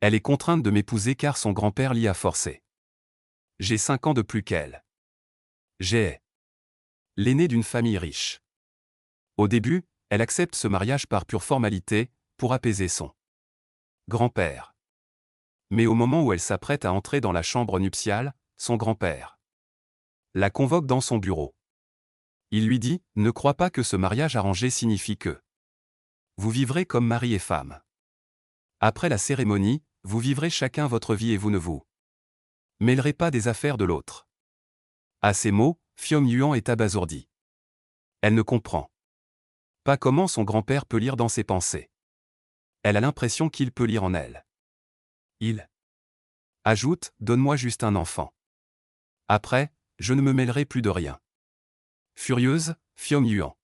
Elle est contrainte de m'épouser car son grand-père l'y a forcée. J'ai 5 ans de plus qu'elle. J'ai l'aîné d'une famille riche. Au début, elle accepte ce mariage par pure formalité, pour apaiser son grand-père. Mais au moment où elle s'apprête à entrer dans la chambre nuptiale, son grand-père la convoque dans son bureau. Il lui dit « Ne crois pas que ce mariage arrangé signifie que vous vivrez comme mari et femme. Après la cérémonie, vous vivrez chacun votre vie et vous ne vous mêlerez pas des affaires de l'autre. » À ces mots, Fion Yuan est abasourdie. Elle ne comprend pas comment son grand-père peut lire dans ses pensées. Elle a l'impression qu'il peut lire en elle. Il ajoute « Donne-moi juste un enfant. Après, je ne me mêlerai plus de rien. » Furieuse, Fion Yuan.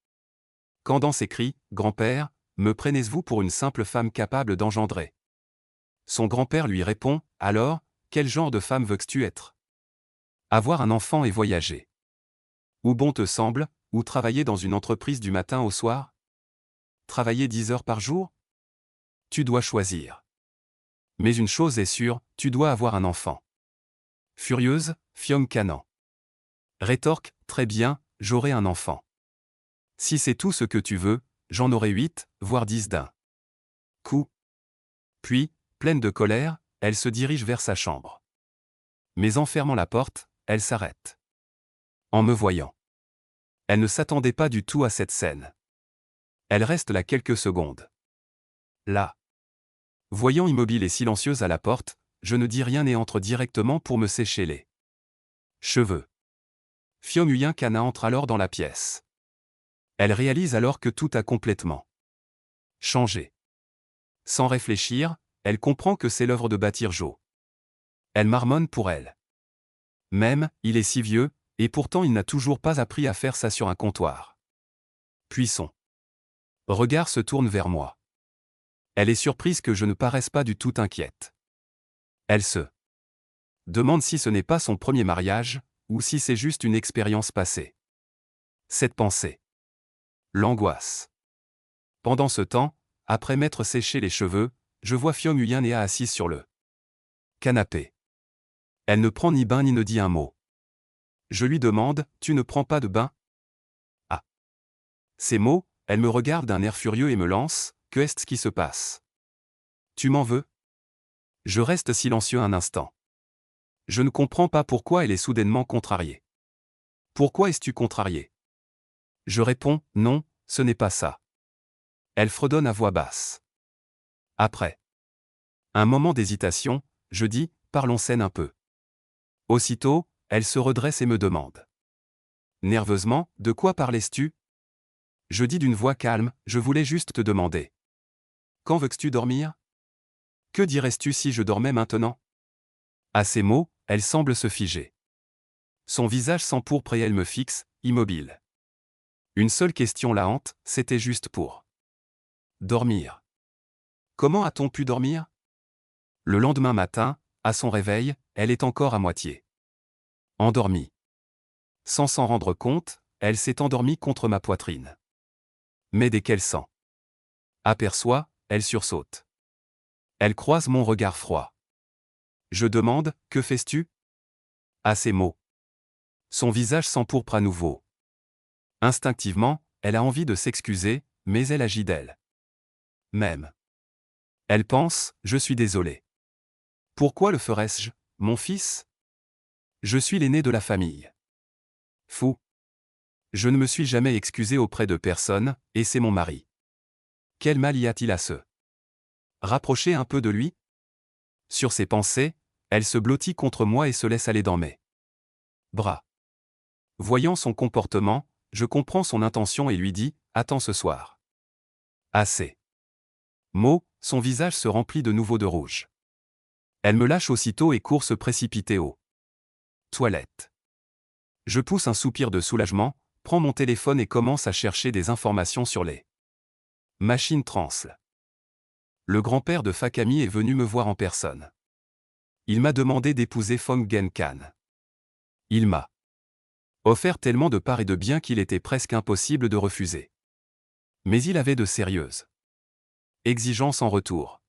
Candan s'écrie « Grand-père, me prenez-vous pour une simple femme capable d'engendrer ?» Son grand-père lui répond « Alors, quel genre de femme veux-tu être? Avoir un enfant et voyager. Ou bon te semble, ou travailler dans une entreprise du matin au soir? Travailler 10 heures par jour? Tu dois choisir. Mais une chose est sûre, tu dois avoir un enfant. » Furieuse, Fion Canan rétorque « Très bien, j'aurai un enfant. Si c'est tout ce que tu veux, j'en aurai 8, voire 10 d'un coup. » Puis, pleine de colère, elle se dirige vers sa chambre. Mais en fermant la porte, elle s'arrête. En me voyant. Elle ne s'attendait pas du tout à cette scène. Elle reste là quelques secondes. Là. Voyant immobile et silencieuse à la porte, je ne dis rien et entre directement pour me sécher les cheveux. Fion Yuan Kana entre alors dans la pièce. Elle réalise alors que tout a complètement changé. Sans réfléchir, elle comprend que c'est l'œuvre de Batirjo. Elle marmonne pour elle. Même, il est si vieux, et pourtant il n'a toujours pas appris à faire ça sur un comptoir. Puis son regard se tourne vers moi. Elle est surprise que je ne paraisse pas du tout inquiète. Elle se demande si ce n'est pas son premier mariage, ou si c'est juste une expérience passée. Cette pensée l'angoisse. Pendant ce temps, après m'être séché les cheveux, je vois Fion Yuan assise sur le canapé. Elle ne prend ni bain ni ne dit un mot. Je lui demande « Tu ne prends pas de bain ?» À ces mots, elle me regarde d'un air furieux et me lance « Que est-ce qui se passe? Tu m'en veux ?» Je reste silencieux un instant. Je ne comprends pas pourquoi elle est soudainement contrariée. « Pourquoi es-tu contrariée ?» Je réponds « Non, ce n'est pas ça. » Elle fredonne à voix basse. Après un moment d'hésitation, je dis « Parlons scène un peu. » Aussitôt, elle se redresse et me demande nerveusement « De quoi parlais-tu ?» Je dis d'une voix calme « Je voulais juste te demander. Quand veux-tu dormir? Que dirais-tu si je dormais maintenant? » À ces mots, elle semble se figer. Son visage s'empourpre et elle me fixe, immobile. Une seule question la hante, c'était juste pour dormir. Comment a-t-on pu dormir? Le lendemain matin, à son réveil, elle est encore à moitié endormie. Sans s'en rendre compte, elle s'est endormie contre ma poitrine. Mais dès qu'elle s'en aperçoit, elle sursaute. Elle croise mon regard froid. Je demande « Que fais-tu ?» À ces mots. Son visage s'empourpre à nouveau. Instinctivement, elle a envie de s'excuser, mais elle agit d'elle même. Elle pense « Je suis désolée. Pourquoi le ferais-je, mon fils? Je suis l'aîné de la famille. Fou. Je ne me suis jamais excusé auprès de personne, et c'est mon mari. Quel mal y a-t-il à se rapprocher un peu de lui? Sur ses pensées, elle se blottit contre moi et se laisse aller dans mes bras. Voyant son comportement, je comprends son intention et lui dis « Attends ce soir. » À ces mots, son visage se remplit de nouveau de rouge. Elle me lâche aussitôt et court se précipiter aux toilettes. Je pousse un soupir de soulagement, prends mon téléphone et commence à chercher des informations sur les machines transl. Le grand-père de Fakami est venu me voir en personne. Il m'a demandé d'épouser Fong Gen Kan. Il m'a offert tellement de parts et de biens qu'il était presque impossible de refuser. Mais il avait de sérieuses exigences en retour.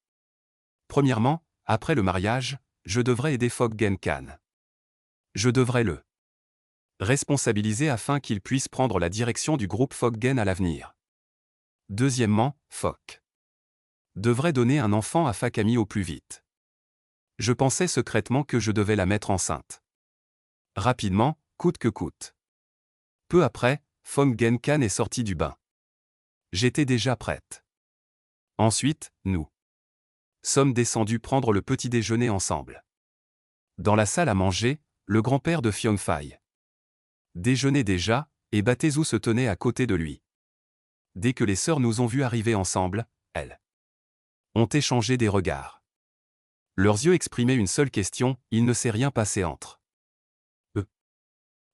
Premièrement, après le mariage, je devrais aider Foggen Khan. Je devrais le responsabiliser afin qu'il puisse prendre la direction du groupe Foggen à l'avenir. Deuxièmement, Fok devrait donner un enfant à Fakami au plus vite. Je pensais secrètement que je devais la mettre enceinte. Rapidement, coûte que coûte. Peu après, Foggen Khan est sorti du bain. J'étais déjà prête. Ensuite, nous sommes descendus prendre le petit déjeuner ensemble. Dans la salle à manger, le grand-père de Fyongfai déjeunait déjà, et Batezu se tenait à côté de lui. Dès que les sœurs nous ont vus arriver ensemble, elles ont échangé des regards. Leurs yeux exprimaient une seule question, il ne s'est rien passé entre eux.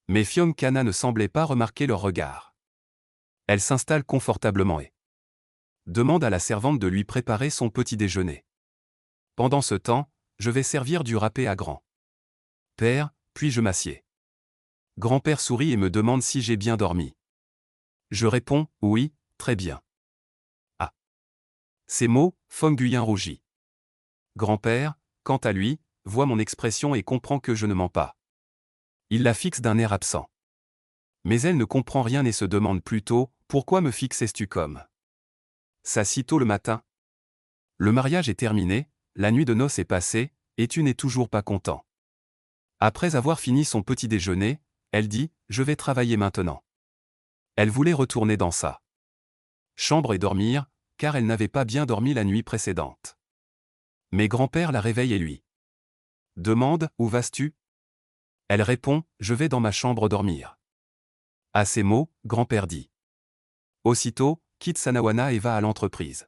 Mais Fyongkana ne semblait pas remarquer leurs regards. Elle s'installe confortablement et demande à la servante de lui préparer son petit déjeuner. Pendant ce temps, je vais servir du râpé à grand-père, puis je m'assieds. Grand-père sourit et me demande si j'ai bien dormi. Je réponds, oui, très bien. À ces mots, Fong Guyen rougit. Grand-père, quant à lui, voit mon expression et comprend que je ne mens pas. Il la fixe d'un air absent. Mais elle ne comprend rien et se demande plutôt, pourquoi me fixes-tu comme ça si tôt le matin? Le mariage est terminé, la nuit de noces est passée, et tu n'es toujours pas content. Après avoir fini son petit déjeuner, elle dit, je vais travailler maintenant. Elle voulait retourner dans sa chambre et dormir, car elle n'avait pas bien dormi la nuit précédente. Mais grand-père la réveille et lui demande, où vas-tu? Elle répond, je vais dans ma chambre dormir. À ces mots, grand-père dit. Aussitôt, quitte Sanawana et va à l'entreprise.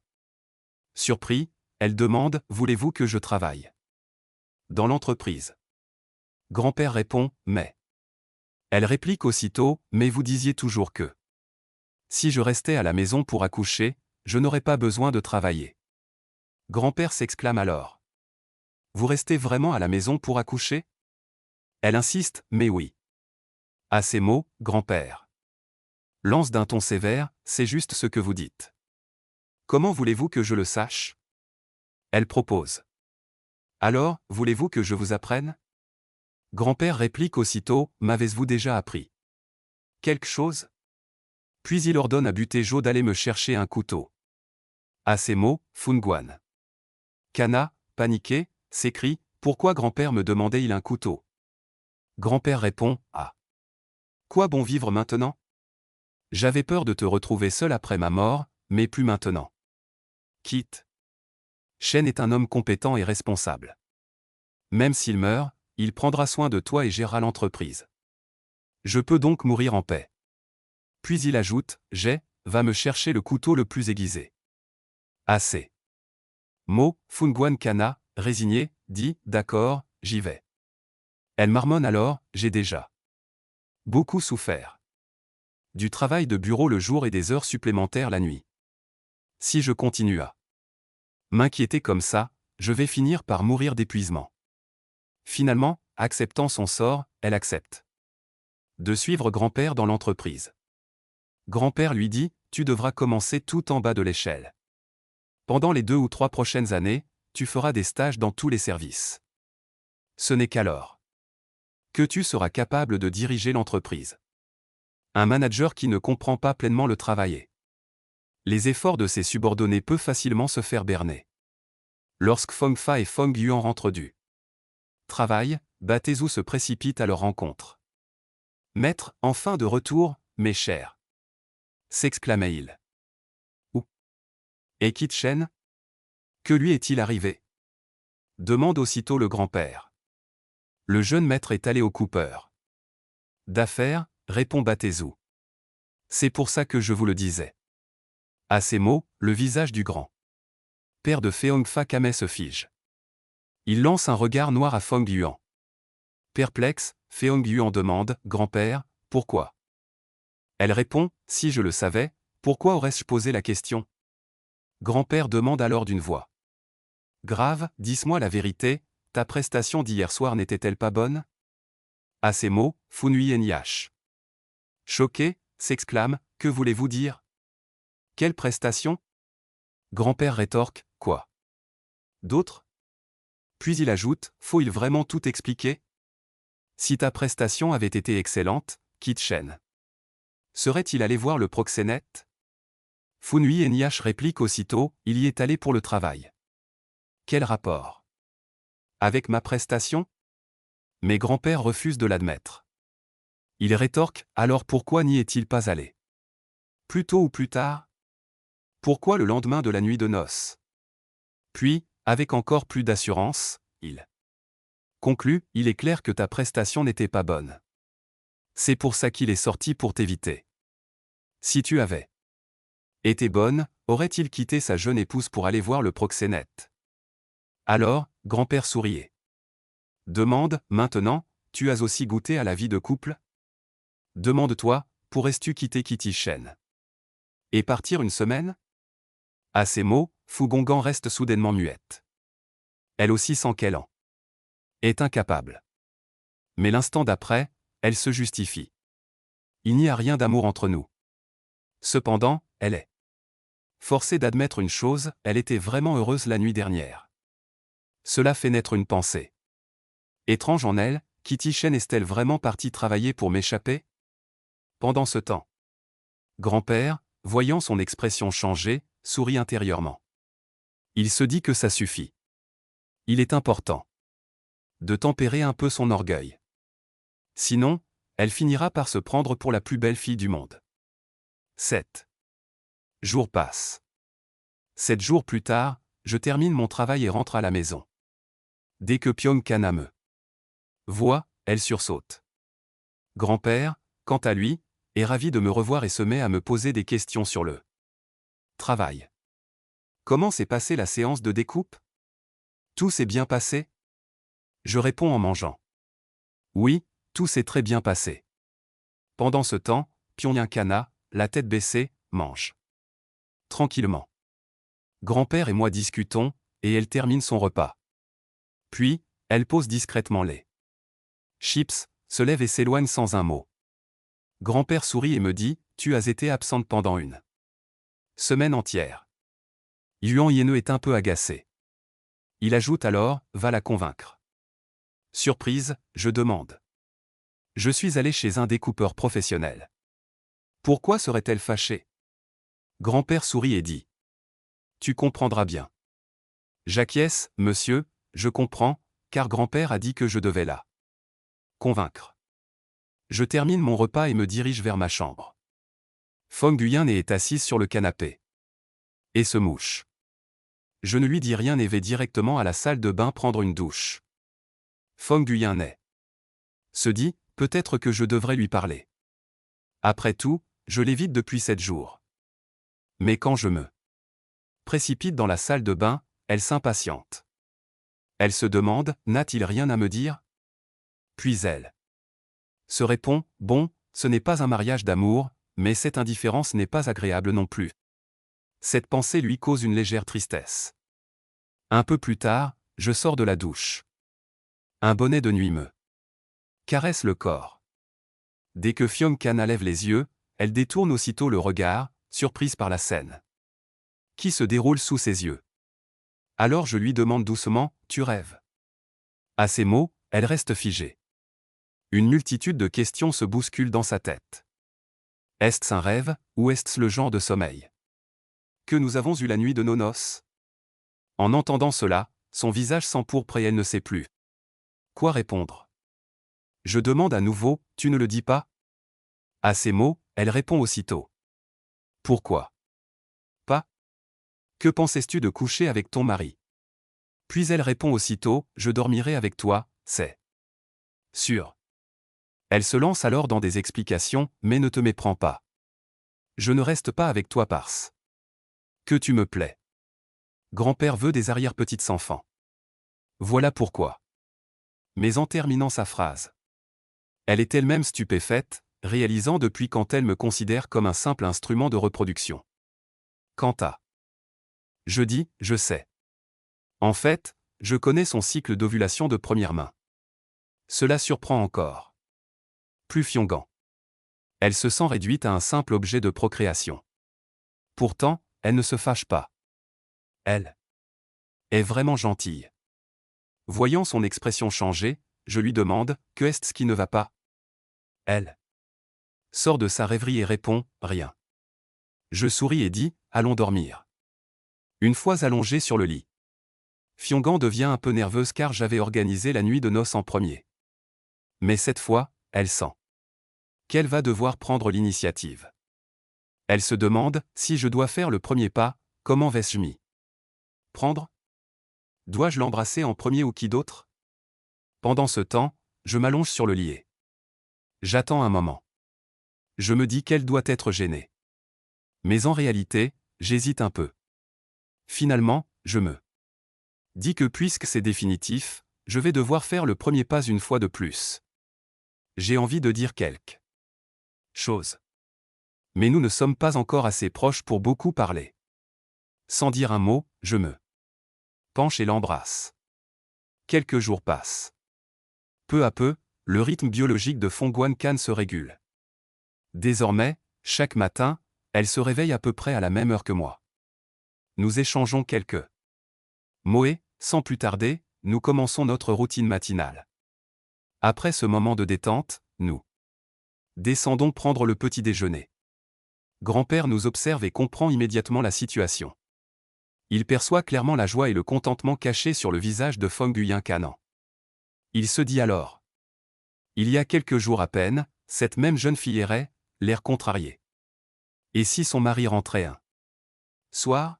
Surpris, elle demande, voulez-vous que je travaille dans l'entreprise? Grand-père répond, mais. Elle réplique aussitôt, mais vous disiez toujours que si je restais à la maison pour accoucher, je n'aurais pas besoin de travailler. Grand-père s'exclame alors. Vous restez vraiment à la maison pour accoucher? Elle insiste, mais oui. À ces mots, grand-père lance d'un ton sévère, c'est juste ce que vous dites. Comment voulez-vous que je le sache? Elle propose. Alors, voulez-vous que je vous apprenne? Grand-père réplique aussitôt, m'avez-vous déjà appris quelque chose? Puis il ordonne à Butejo d'aller me chercher un couteau. À ces mots, Funguan Kana, paniqué, s'écrie, pourquoi grand-père me demandait-il un couteau? Grand-père répond, ah. Quoi bon vivre maintenant? J'avais peur de te retrouver seul après ma mort, mais plus maintenant. Quitte. Shen est un homme compétent et responsable. Même s'il meurt, il prendra soin de toi et gérera l'entreprise. Je peux donc mourir en paix. Puis il ajoute, va me chercher le couteau le plus aiguisé. Assez. Mo, Funguan Kana, résigné, dit, d'accord, j'y vais. Elle marmonne alors, j'ai déjà beaucoup souffert. Du travail de bureau le jour et des heures supplémentaires la nuit. Si je continue à m'inquiéter comme ça, je vais finir par mourir d'épuisement. Finalement, acceptant son sort, elle accepte de suivre grand-père dans l'entreprise. Grand-père lui dit, tu devras commencer tout en bas de l'échelle. Pendant les 2 ou 3 prochaines années, tu feras des stages dans tous les services. Ce n'est qu'alors que tu seras capable de diriger l'entreprise. Un manager qui ne comprend pas pleinement le travail. Les efforts de ses subordonnés peuvent facilement se faire berner. Lorsque Fong Fa et Fong Yuan rentrent du travail, Batezu se précipite à leur rencontre. Maître, enfin de retour, mes chers, s'exclama-il. Où est Kit Shen? Que lui est-il arrivé? Demande aussitôt le grand-père. Le jeune maître est allé au Cooper d'affaires, répond Batezu. C'est pour ça que je vous le disais. À ces mots, le visage du grand père de Feongfa Kame se fige. Il lance un regard noir à Fong Yuan. Perplexe, Feong Yuan demande, grand-père, pourquoi? Elle répond, si je le savais, pourquoi aurais-je posé la question? Grand-père demande alors d'une voix grave, dis-moi la vérité, ta prestation d'hier soir n'était-elle pas bonne? À ces mots, Funui Nyash, choqué, s'exclame, que voulez-vous dire? Quelle prestation? Grand-père rétorque, quoi? D'autres? Puis il ajoute, faut-il vraiment tout expliquer? Si ta prestation avait été excellente, quitte Shen. Serait-il allé voir le proxénète? Funhui et Niash répliquent aussitôt, il y est allé pour le travail. Quel rapport? Avec ma prestation? Mes grands-pères refusent de l'admettre. Il rétorque, alors pourquoi n'y est-il pas allé? Plus tôt ou plus tard? Pourquoi le lendemain de la nuit de noces? Puis, avec encore plus d'assurance, il conclut, il est clair que ta prestation n'était pas bonne. C'est pour ça qu'il est sorti pour t'éviter. Si tu avais été bonne, aurait-il quitté sa jeune épouse pour aller voir le proxénète? Alors, grand-père souriait. Demande, maintenant, tu as aussi goûté à la vie de couple? Demande-toi, pourrais-tu quitter Kitty Shen et partir une semaine? À ces mots, Fu Gonggan reste soudainement muette. Elle aussi sent qu'elle en est incapable. Mais l'instant d'après, elle se justifie. Il n'y a rien d'amour entre nous. Cependant, elle est forcée d'admettre une chose, elle était vraiment heureuse la nuit dernière. Cela fait naître une pensée étrange en elle, Kitty Shen est-elle vraiment partie travailler pour m'échapper? Pendant ce temps, grand-père, voyant son expression changer, sourit intérieurement. Il se dit que ça suffit. Il est important de tempérer un peu son orgueil. Sinon, elle finira par se prendre pour la plus belle fille du monde. 7 jours passent. 7 jours plus tard, je termine mon travail et rentre à la maison. Dès que Pyong-Kana me voit, elle sursaute. Grand-père, quant à lui, est ravi de me revoir et se met à me poser des questions sur le travail. Comment s'est passée la séance de découpe? Tout s'est bien passé? Je réponds en mangeant. Oui, tout s'est très bien passé. Pendant ce temps, Pyong-Kana, la tête baissée, mange tranquillement. Grand-père et moi discutons, et elle termine son repas. Puis, elle pose discrètement les chips, se lève et s'éloigne sans un mot. Grand-père sourit et me dit, tu as été absente pendant une semaine entière. Yuan Yeneu est un peu agacé. Il ajoute alors, va la convaincre. Surprise, je demande. Je suis allé chez un découpeur professionnel. Pourquoi serait-elle fâchée? Grand-père sourit et dit. Tu comprendras bien. J'acquiesce, monsieur, je comprends, car grand-père a dit que je devais la convaincre. Je termine mon repas et me dirige vers ma chambre. Fong Guyan est assise sur le canapé. Et se mouche. Je ne lui dis rien et vais directement à la salle de bain prendre une douche. Fong Guyan se dit, peut-être que je devrais lui parler. Après tout, je l'évite depuis 7 jours. Mais quand je me précipite dans la salle de bain, elle s'impatiente. Elle se demande, n'a-t-il rien à me dire? Puis elle se répond, bon, ce n'est pas un mariage d'amour, mais cette indifférence n'est pas agréable non plus. Cette pensée lui cause une légère tristesse. Un peu plus tard, je sors de la douche. Un bonnet de nuit me caresse le corps. Dès que Pyong-Kana lève les yeux, elle détourne aussitôt le regard, surprise par la scène qui se déroule sous ses yeux. Alors je lui demande doucement, tu rêves? À ces mots, elle reste figée. Une multitude de questions se bousculent dans sa tête. Est-ce un rêve, ou est-ce le genre de sommeil que nous avons eu la nuit de nos noces? En entendant cela, son visage s'empourpre et elle ne sait plus quoi répondre. Je demande à nouveau, tu ne le dis pas? À ces mots, elle répond aussitôt. Pourquoi pas? Que pensais-tu de coucher avec ton mari? Puis elle répond aussitôt, je dormirai avec toi, c'est sûr. Elle se lance alors dans des explications, mais ne te méprends pas. Je ne reste pas avec toi parce que tu me plais. Grand-père veut des arrière-petites enfants. Voilà pourquoi. Mais en terminant sa phrase, elle est elle-même stupéfaite, réalisant depuis quand elle me considère comme un simple instrument de reproduction. Quant à je dis, je sais. En fait, je connais son cycle d'ovulation de première main. Cela surprend encore plus Pyongan. Elle se sent réduite à un simple objet de procréation. Pourtant, elle ne se fâche pas. Elle est vraiment gentille. Voyant son expression changer, je lui demande « Que est-ce qui ne va pas ?» Elle sort de sa rêverie et répond « Rien ». Je souris et dis « Allons dormir ». Une fois allongée sur le lit, Fyongan devient un peu nerveuse car j'avais organisé la nuit de noces en premier. Mais cette fois, elle sent qu'elle va devoir prendre l'initiative. Elle se demande si je dois faire le premier pas, comment vais-je m'y prendre? Dois-je l'embrasser en premier ou qui d'autre? Pendant ce temps, je m'allonge sur le lit. J'attends un moment. Je me dis qu'elle doit être gênée. Mais en réalité, j'hésite un peu. Finalement, je me dis que puisque c'est définitif, je vais devoir faire le premier pas une fois de plus. J'ai envie de dire quelque chose. Mais nous ne sommes pas encore assez proches pour beaucoup parler. Sans dire un mot, je me penche et l'embrasse. Quelques jours passent. Peu à peu, le rythme biologique de Fongwan Kan se régule. Désormais, chaque matin, elle se réveille à peu près à la même heure que moi. Nous échangeons quelques mots et, sans plus tarder, nous commençons notre routine matinale. Après ce moment de détente, nous descendons prendre le petit déjeuner. Grand-père nous observe et comprend immédiatement la situation. Il perçoit clairement la joie et le contentement cachés sur le visage de Fong Guyen Canan. Il se dit alors. Il y a quelques jours à peine, cette même jeune fille errait, l'air contrarié. Et si son mari rentrait un soir?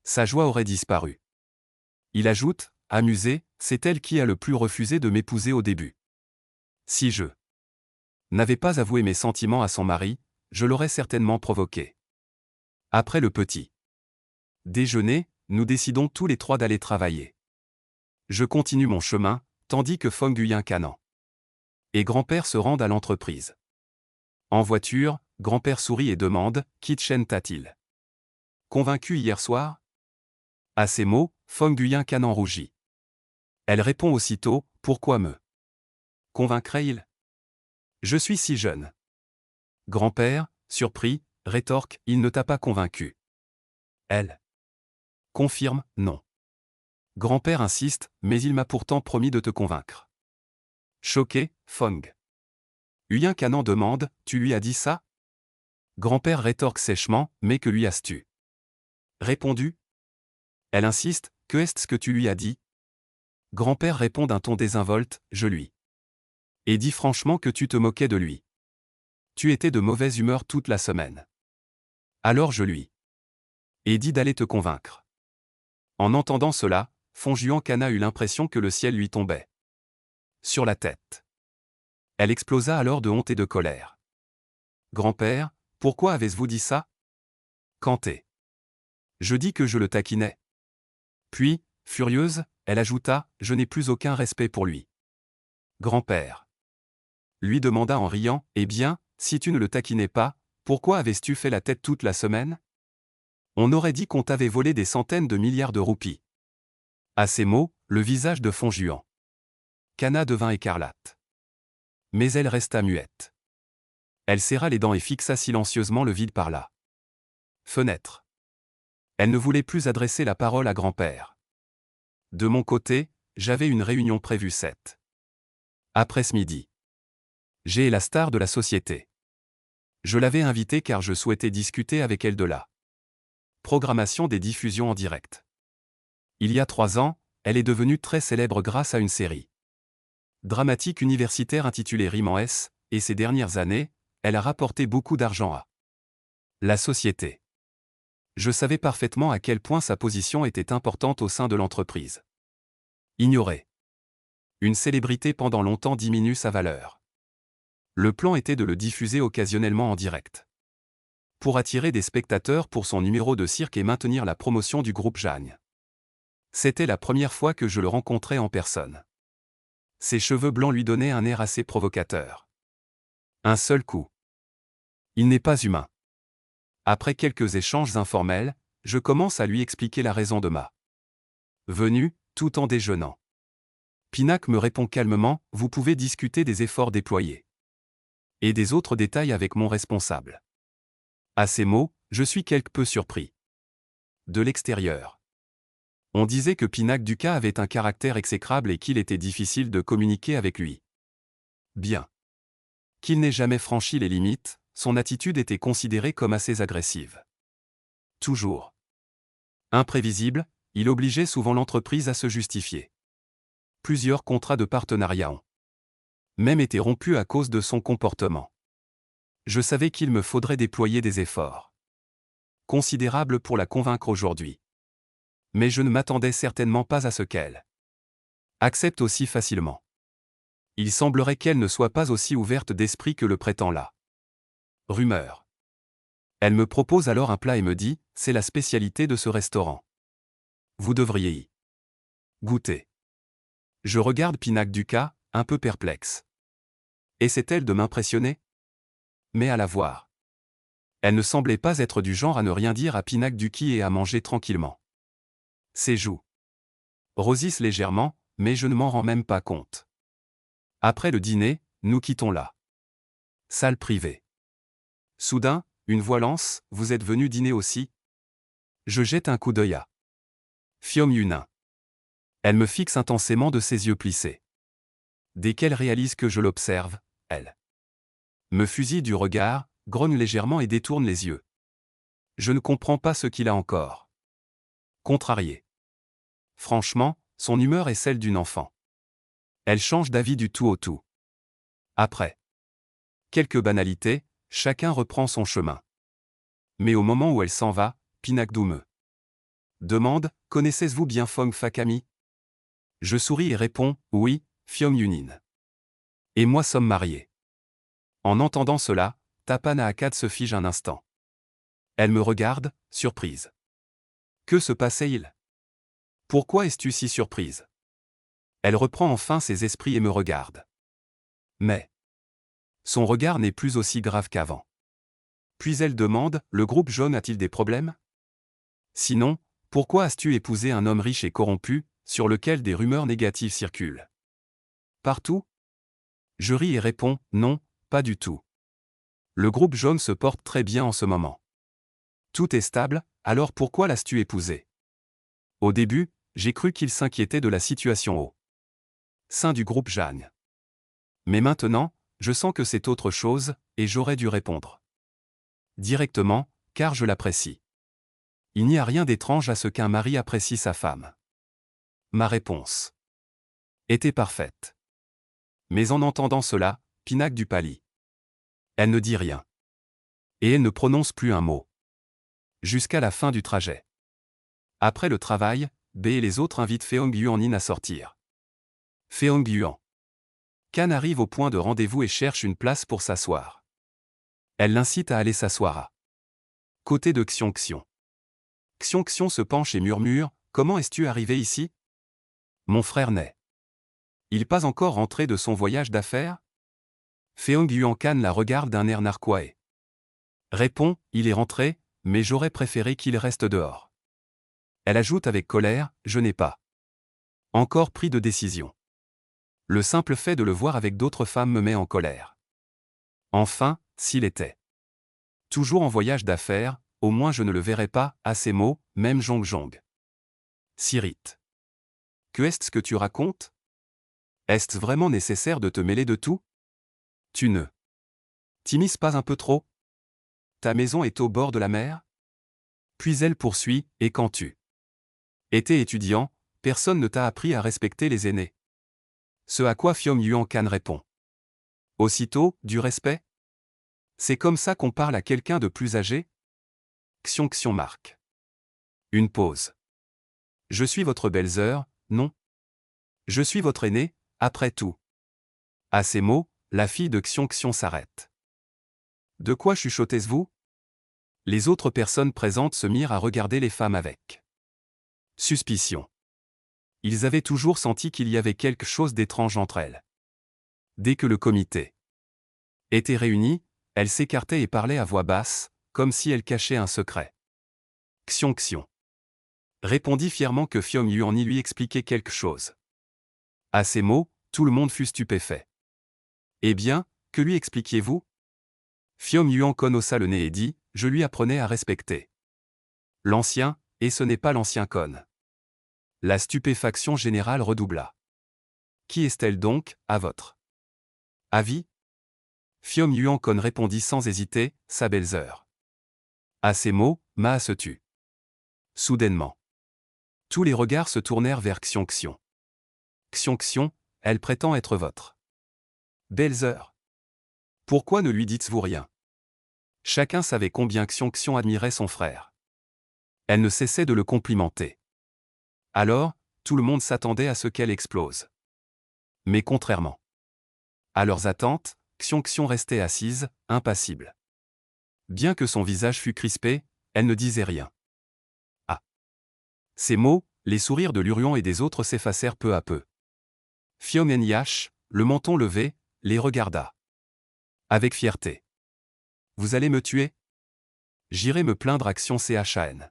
Sa joie aurait disparu. Il ajoute, amusé, c'est elle qui a le plus refusé de m'épouser au début. Si je n'avais pas avoué mes sentiments à son mari, je l'aurais certainement provoqué. Après le petit déjeuner, nous décidons tous les trois d'aller travailler. Je continue mon chemin, tandis que Fong Guyen Canan et grand-père se rendent à l'entreprise. En voiture, grand-père sourit et demande « Qui Chen t'a-t-il convaincu hier soir ?» À ces mots, Fong Guyen Canan rougit. Elle répond aussitôt « Pourquoi me convaincrait-il? Je suis si jeune. » Grand-père, surpris, rétorque « Il ne t'a pas convaincu. » Elle confirme « Non. » Grand-père insiste « Mais il m'a pourtant promis de te convaincre. » Choqué, Fong Guyen Canan demande « Tu lui as dit ça ?» Grand-père rétorque sèchement « Mais que lui as-tu répondu ?» Elle insiste « Que est-ce que tu lui as dit ?» Grand-père répond d'un ton désinvolte « Je lui ai dit franchement que tu te moquais de lui. Tu étais de mauvaise humeur toute la semaine. Alors je lui ai dit d'aller te convaincre. » En entendant cela, Fong Guyen Canan eut l'impression que le ciel lui tombait sur la tête. Elle explosa alors de honte et de colère. « Grand-père, pourquoi avez-vous dit ça? Canté. Je dis que je le taquinais. » Puis, furieuse, elle ajouta « Je n'ai plus aucun respect pour lui. » Grand-père lui demanda en riant « Eh bien, si tu ne le taquinais pas, pourquoi avais-tu fait la tête toute la semaine? On aurait dit qu'on t'avait volé des centaines de milliards de roupies. » À ces mots, le visage de Fong Guyen Canan devint écarlate. Mais elle resta muette. Elle serra les dents et fixa silencieusement le vide par la fenêtre. Elle ne voulait plus adresser la parole à grand-père. De mon côté, j'avais une réunion prévue cet après-midi. J'ai la star de la société. Je l'avais invitée car je souhaitais discuter avec elle de la programmation des diffusions en direct. Il y a 3 ans, elle est devenue très célèbre grâce à une série dramatique universitaire intitulée Rime en S, et ces dernières années, elle a rapporté beaucoup d'argent à la société. Je savais parfaitement à quel point sa position était importante au sein de l'entreprise. Ignorer une célébrité pendant longtemps diminue sa valeur. Le plan était de le diffuser occasionnellement en direct. Pour attirer des spectateurs pour son numéro de cirque et maintenir la promotion du groupe Jeanne. C'était la première fois que je le rencontrais en personne. Ses cheveux blancs lui donnaient un air assez provocateur. Un seul coup. Il n'est pas humain. Après quelques échanges informels, je commence à lui expliquer la raison de ma venue, tout en déjeunant. Pinac me répond calmement, vous pouvez discuter des efforts déployés. Et des autres détails avec mon responsable. À ces mots, je suis quelque peu surpris. De l'extérieur. On disait que Pinac Duca avait un caractère exécrable et qu'il était difficile de communiquer avec lui. Bien qu'il n'ait jamais franchi les limites, son attitude était considérée comme assez agressive. Toujours imprévisible, il obligeait souvent l'entreprise à se justifier. Plusieurs contrats de partenariat ont même été rompus à cause de son comportement. Je savais qu'il me faudrait déployer des efforts considérables pour la convaincre aujourd'hui. Mais je ne m'attendais certainement pas à ce qu'elle accepte aussi facilement. Il semblerait qu'elle ne soit pas aussi ouverte d'esprit que le prétend la rumeur. Elle me propose alors un plat et me dit, c'est la spécialité de ce restaurant. Vous devriez y goûter. Je regarde Pinac Duca, un peu perplexe. Essaie-t-elle de m'impressionner? Mais à la voir, elle ne semblait pas être du genre à ne rien dire à Pinac Duki et à manger tranquillement. Ses joues rosissent légèrement, mais je ne m'en rends même pas compte. Après le dîner, nous quittons la salle privée. Soudain, une voix lance, vous êtes venu dîner aussi? Je jette un coup d'œil à Fiom Yunin. Elle me fixe intensément de ses yeux plissés. Dès qu'elle réalise que je l'observe, elle me fusille du regard, grogne légèrement et détourne les yeux. Je ne comprends pas ce qu'il a encore contrarié. Franchement, son humeur est celle d'une enfant. Elle change d'avis du tout au tout. Après quelques banalités, chacun reprend son chemin. Mais au moment où elle s'en va, Pinakdou me demande, connaissez-vous bien Fong Fakami? Je souris et réponds, oui, Fiom Yunin. Et moi sommes mariés. En entendant cela, Tapana Akkad se fige un instant. Elle me regarde, surprise. Que se passait-il? Pourquoi es-tu si surprise? Elle reprend enfin ses esprits et me regarde. Mais son regard n'est plus aussi grave qu'avant. Puis elle demande, le groupe jaune a-t-il des problèmes? Sinon, pourquoi as-tu épousé un homme riche et corrompu, sur lequel des rumeurs négatives circulent? Partout? Je ris et réponds, non, pas du tout. Le groupe jaune se porte très bien en ce moment. Tout est stable, alors pourquoi l'as-tu épousé? Au début, j'ai cru qu'il s'inquiétait de la situation au sein du groupe Jeanne. Mais maintenant, je sens que c'est autre chose, et j'aurais dû répondre directement, car je l'apprécie. Il n'y a rien d'étrange à ce qu'un mari apprécie sa femme. Ma réponse était parfaite. Mais en entendant cela, Pinac du pâlit. Elle ne dit rien. Et elle ne prononce plus un mot. Jusqu'à la fin du trajet. Après le travail, B et les autres invitent Feong Yuanin à sortir. Feong Yuan Kan arrive au point de rendez-vous et cherche une place pour s'asseoir. Elle l'incite à aller s'asseoir à côté de Xiong Xiong. Xiong Xiong se penche et murmure, comment es-tu arrivé ici? Mon frère n'est il pas encore rentré de son voyage d'affaires? Feong Yuan Kan la regarde d'un air narquois et répond, il est rentré, mais j'aurais préféré qu'il reste dehors. Elle ajoute avec colère, je n'ai pas encore pris de décision. Le simple fait de le voir avec d'autres femmes me met en colère. Enfin, s'il était toujours en voyage d'affaires, au moins je ne le verrais pas, à ces mots, même Jong Jong s'irrite. Que est-ce que tu racontes? Est-ce vraiment nécessaire de te mêler de tout? Tu ne t'immisces pas un peu trop? Ta maison est au bord de la mer? Puis elle poursuit, et quand tu étais étudiant, personne ne t'a appris à respecter les aînés. Ce à quoi Fiom Yuan Kan répond. Aussitôt, du respect? C'est comme ça qu'on parle à quelqu'un de plus âgé? Xiong Xiong marque une pause. Je suis votre belle-sœur, non? Je suis votre aîné, après tout. À ces mots, la fille de Xiong Xiong s'arrête. De quoi chuchotez-vous? Les autres personnes présentes se mirent à regarder les femmes avec suspicion. Ils avaient toujours senti qu'il y avait quelque chose d'étrange entre elles. Dès que le comité était réuni, elles s'écartaient et parlaient à voix basse, comme si elles cachaient un secret. Xiong Xiong répondit fièrement que Fiom Yuan lui expliquait quelque chose. À ces mots, tout le monde fut stupéfait. Eh bien, que lui expliquiez-vous? Fiom Yuan Kon haussa le nez et dit, je lui apprenais à respecter l'ancien, et ce n'est pas l'ancien Kon. La stupéfaction générale redoubla. Qui est-elle donc, à votre avis? Fiom Yuankon répondit sans hésiter, sa belle-sœur. À ces mots, Maa se tut. Soudainement. Tous les regards se tournèrent vers Xiong-Xiong. Xiong-Xiong, elle prétend être votre belle-sœur. Pourquoi ne lui dites-vous rien? Chacun savait combien Xiong-Xiong admirait son frère. Elle ne cessait de le complimenter. Alors, tout le monde s'attendait à ce qu'elle explose. Mais contrairement à leurs attentes, Xiong-Xiong restait assise, impassible. Bien que son visage fût crispé, elle ne disait rien. À ces mots, les sourires de Lurion et des autres s'effacèrent peu à peu. Fiom Nyach, le menton levé, les regarda. Avec fierté. Vous allez me tuer? J'irai me plaindre à Xiong-Chan.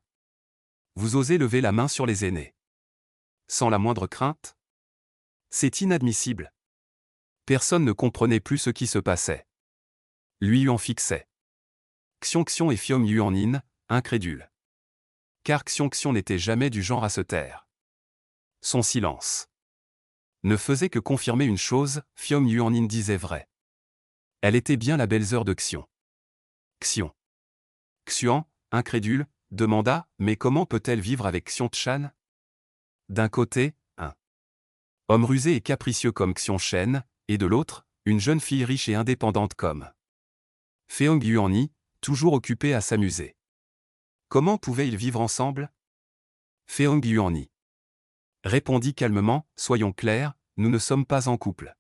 Vous osez lever la main sur les aînés. Sans la moindre crainte? C'est inadmissible. Personne ne comprenait plus ce qui se passait. Lui Yuan fixait Xiong-Xiong et Fiom Yuanin, incrédules. Car Xiong-Xiong n'était jamais du genre à se taire. Son silence ne faisait que confirmer une chose, Fiom Yuanin disait vrai. Elle était bien la belle-sœur de Xiong. Xiong. Xuan, incrédule, demanda, mais comment peut-elle vivre avec Xiong-Chan? D'un côté, un homme rusé et capricieux comme Xiong-Shen, et de l'autre, une jeune fille riche et indépendante comme Feong Yuanni, toujours occupée à s'amuser. Comment pouvaient-ils vivre ensemble? Feong Yuanni répondit calmement, soyons clairs, nous ne sommes pas en couple.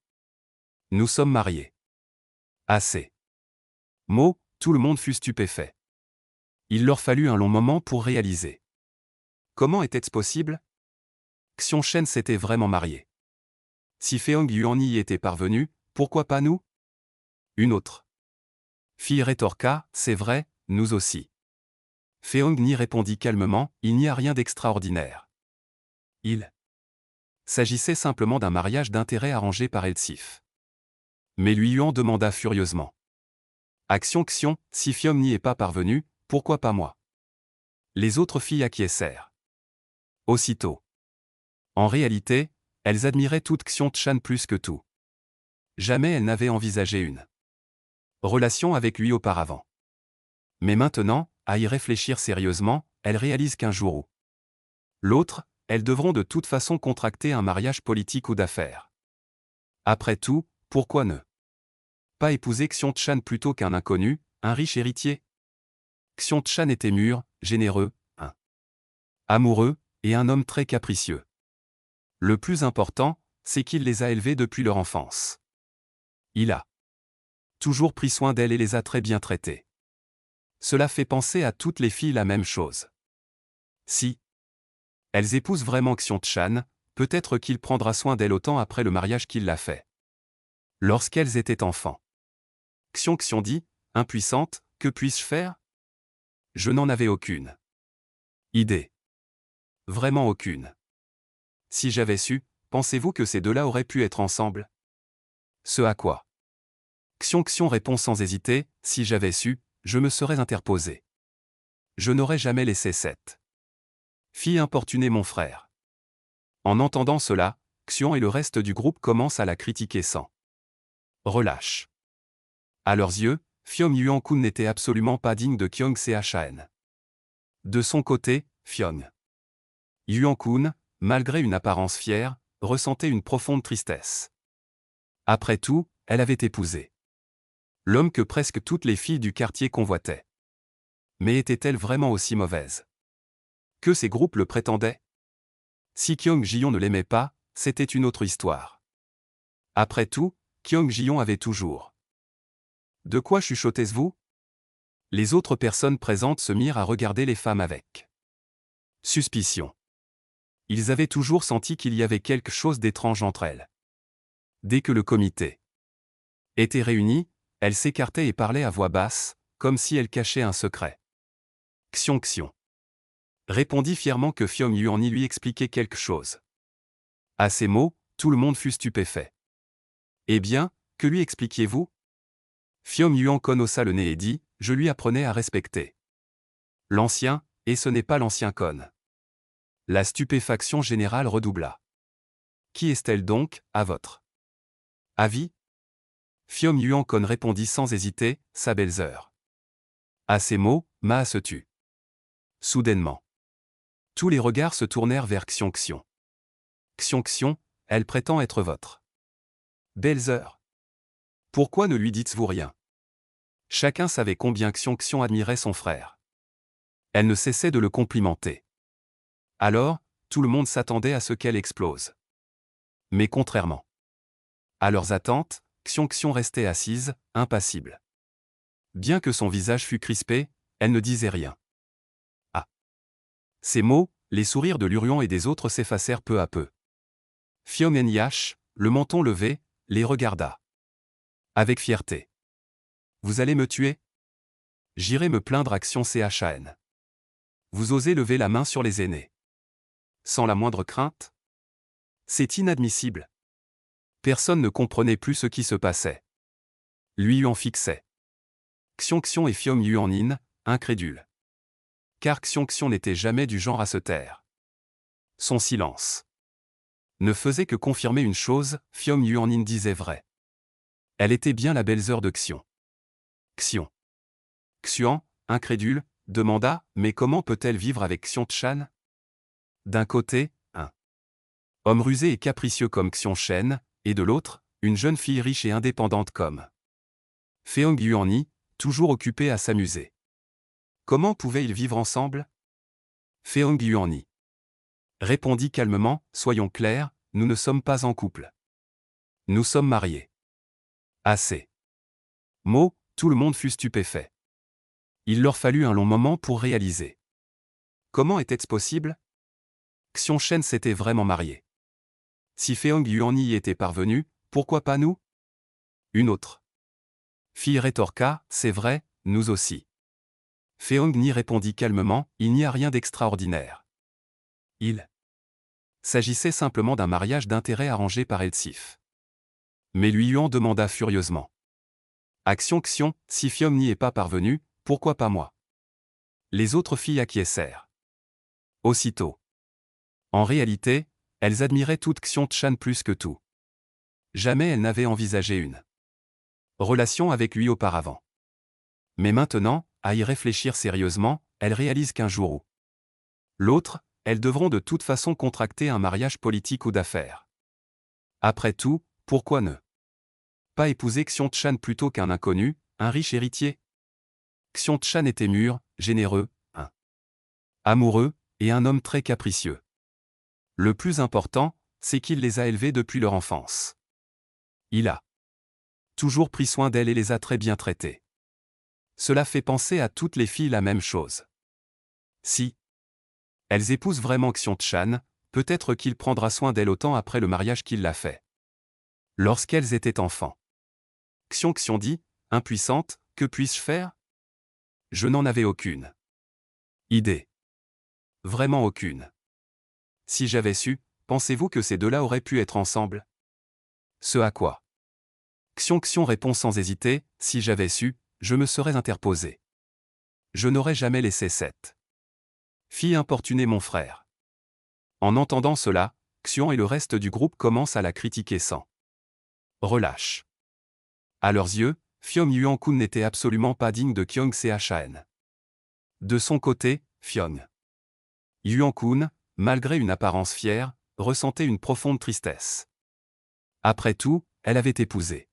Nous sommes mariés. À ces mots, tout le monde fut stupéfait. Il leur fallut un long moment pour réaliser. Comment était-ce possible? Xiong-Shen s'était vraiment marié. Si Feong Yuanni y était parvenu, pourquoi pas nous? Une autre fille rétorqua, c'est vrai, nous aussi. Feong Ni répondit calmement, il n'y a rien d'extraordinaire. Il s'agissait simplement d'un mariage d'intérêt arrangé par Elsif. Mais lui Yuan demanda furieusement. À Xiong-Xiong, si Fiom n'y est pas parvenu, pourquoi pas moi? Les autres filles acquiescèrent. Aussitôt. En réalité, elles admiraient toute Xiong-Chan plus que tout. Jamais elles n'avaient envisagé une relation avec lui auparavant. Mais maintenant, à y réfléchir sérieusement, elles réalisent qu'un jour ou l'autre, elles devront de toute façon contracter un mariage politique ou d'affaires. Après tout, pourquoi ne pas épouser Xiong-Chan plutôt qu'un inconnu, un riche héritier? Xiong-Chan était mûr, généreux, amoureux, et un homme très capricieux. Le plus important, c'est qu'il les a élevées depuis leur enfance. Il a toujours pris soin d'elles et les a très bien traitées. Cela fait penser à toutes les filles la même chose. Si elles épousent vraiment Xiong-Chan, peut-être qu'il prendra soin d'elles autant après le mariage qu'il l'a fait. Lorsqu'elles étaient enfants. Xiong-Xiong dit, impuissante, que puis-je faire? Je n'en avais aucune idée. Vraiment aucune. Si j'avais su, pensez-vous que ces deux-là auraient pu être ensemble? Ce à quoi Xiong-Xiong répond sans hésiter, si j'avais su, je me serais interposé. Je n'aurais jamais laissé cette fille importuner mon frère. En entendant cela, Xiong et le reste du groupe commencent à la critiquer sans relâche. À leurs yeux, Fiom Yuankun n'était absolument pas digne de Xiong-Chan. De son côté, Fiom Yuankun, malgré une apparence fière, ressentait une profonde tristesse. Après tout, elle avait épousé l'homme que presque toutes les filles du quartier convoitaient. Mais était-elle vraiment aussi mauvaise que ces groupes le prétendaient? Si Xiong-Jion ne l'aimait pas, c'était une autre histoire. Après tout, Xiong-Jion avait toujours. De quoi chuchotez-vous? Les autres personnes présentes se mirent à regarder les femmes avec suspicion. Ils avaient toujours senti qu'il y avait quelque chose d'étrange entre elles. Dès que le comité était réuni, elles s'écartaient et parlaient à voix basse, comme si elles cachaient un secret. Xiong-Xiong répondit fièrement que Fiom Yuanni lui expliquait quelque chose. À ces mots, tout le monde fut stupéfait. Eh bien, que lui expliquiez-vous? Fiom Yuankon haussa le nez et dit, je lui apprenais à respecter l'ancien, et ce n'est pas l'ancien Kon. La stupéfaction générale redoubla. Qui est-elle donc, à votre avis? Fiom Yuankon répondit sans hésiter, sa belle-sœur. À ces mots, Maa se tut. Soudainement. Tous les regards se tournèrent vers Xiongxion. Xiongxion, elle prétend être votre belle-sœur. Pourquoi ne lui dites-vous rien? Chacun savait combien Xiongxion admirait son frère. Elle ne cessait de le complimenter. Alors, tout le monde s'attendait à ce qu'elle explose. Mais contrairement à leurs attentes, Xiongxion restait assise, impassible. Bien que son visage fût crispé, elle ne disait rien. À ces mots, les sourires de Lurion et des autres s'effacèrent peu à peu. Fiom Nyach, le menton levé, les regarda. Avec fierté. Vous allez me tuer? J'irai me plaindre à Xion-Chan. Vous osez lever la main sur les aînés. Sans la moindre crainte? C'est inadmissible. Personne ne comprenait plus ce qui se passait. Lui Yuan fixait Xiongxion et Fiom Yuanin, incrédules. Car Xiongxion n'était jamais du genre à se taire. Son silence ne faisait que confirmer une chose, Fiom Yuanin disait vrai. Elle était bien la belle-sœur de Xion. Xion. Xuan, incrédule, demanda, mais comment peut-elle vivre avec Xion-Chan? D'un côté, un homme rusé et capricieux comme Xion-Shen, et de l'autre, une jeune fille riche et indépendante comme Feong Yuanni, toujours occupée à s'amuser. Comment pouvaient-ils vivre ensemble? Feong Yuanni répondit calmement, soyons clairs, nous ne sommes pas en couple. Nous sommes mariés. À ces mots, tout le monde fut stupéfait. Il leur fallut un long moment pour réaliser. Comment était-ce possible? Xion-Shen s'était vraiment marié. Si Feong Yuanni y était parvenu, pourquoi pas nous? Une autre fille rétorqua, c'est vrai, nous aussi. Feong Ni répondit calmement, il n'y a rien d'extraordinaire. Il s'agissait simplement d'un mariage d'intérêt arrangé par Eltsif. Mais lui Yuan demanda furieusement. Action Xion, si Fiom n'y est pas parvenu, pourquoi pas moi? Les autres filles acquiescèrent. Aussitôt. En réalité, elles admiraient toutes Xion-Chan plus que tout. Jamais elles n'avaient envisagé une relation avec lui auparavant. Mais maintenant, à y réfléchir sérieusement, elles réalisent qu'un jour ou l'autre, elles devront de toute façon contracter un mariage politique ou d'affaires. Après tout, pourquoi ne pas épouser Xion-Chan plutôt qu'un inconnu, un riche héritier? Xion-Chan était mûr, généreux, amoureux, et un homme très capricieux. Le plus important, c'est qu'il les a élevées depuis leur enfance. Il a toujours pris soin d'elles et les a très bien traitées. Cela fait penser à toutes les filles la même chose. Si elles épousent vraiment Xion-Chan, peut-être qu'il prendra soin d'elles autant après le mariage qu'il l'a fait. Lorsqu'elles étaient enfants. Xion dit, impuissante, que puis-je faire? Je n'en avais aucune idée. Vraiment aucune. Si j'avais su, pensez-vous que ces deux-là auraient pu être ensemble? Ce à quoi Xion répond sans hésiter, si j'avais su, je me serais interposé. Je n'aurais jamais laissé cette fille importuner mon frère. En entendant cela, Xion et le reste du groupe commencent à la critiquer sans relâche. À leurs yeux, Fiom Yuankun n'était absolument pas digne de Xiong-Chan. De son côté, Fiom Yuankun, malgré une apparence fière, ressentait une profonde tristesse. Après tout, elle avait épousé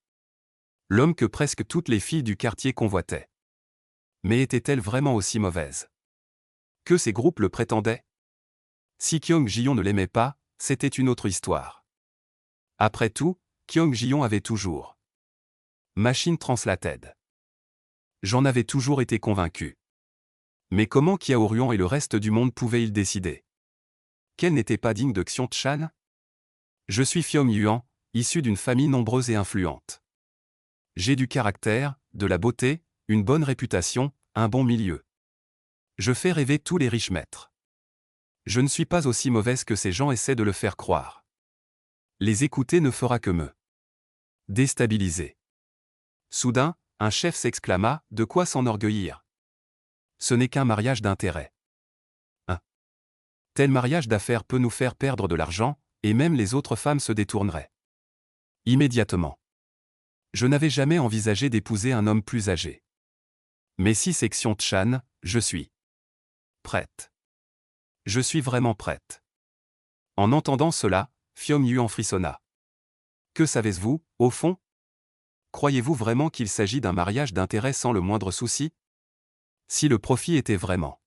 l'homme que presque toutes les filles du quartier convoitaient. Mais était-elle vraiment aussi mauvaise que ces groupes le prétendaient? Si Kyung Jion ne l'aimait pas, c'était une autre histoire. Après tout, Kyung Jion avait toujours Machine Translated. J'en avais toujours été convaincu. Mais comment Kiaorion et le reste du monde pouvaient-ils décider qu'elle n'était pas digne de Xion-Chan? Je suis Fiom Yuan, issu d'une famille nombreuse et influente. J'ai du caractère, de la beauté, une bonne réputation, un bon milieu. Je fais rêver tous les riches maîtres. Je ne suis pas aussi mauvaise que ces gens essaient de le faire croire. Les écouter ne fera que me déstabiliser. Soudain, un chef s'exclama, de quoi s'enorgueillir? Ce n'est qu'un mariage d'intérêt. Tel mariage d'affaires peut nous faire perdre de l'argent, et même les autres femmes se détourneraient. Immédiatement. Je n'avais jamais envisagé d'épouser un homme plus âgé. Mais si c'est Xiong-chan, je suis prête. Je suis vraiment prête. En entendant cela, Fiom-yuan frissonna. Que savez-vous, au fond? Croyez-vous vraiment qu'il s'agit d'un mariage d'intérêt sans le moindre souci? Si le profit était vraiment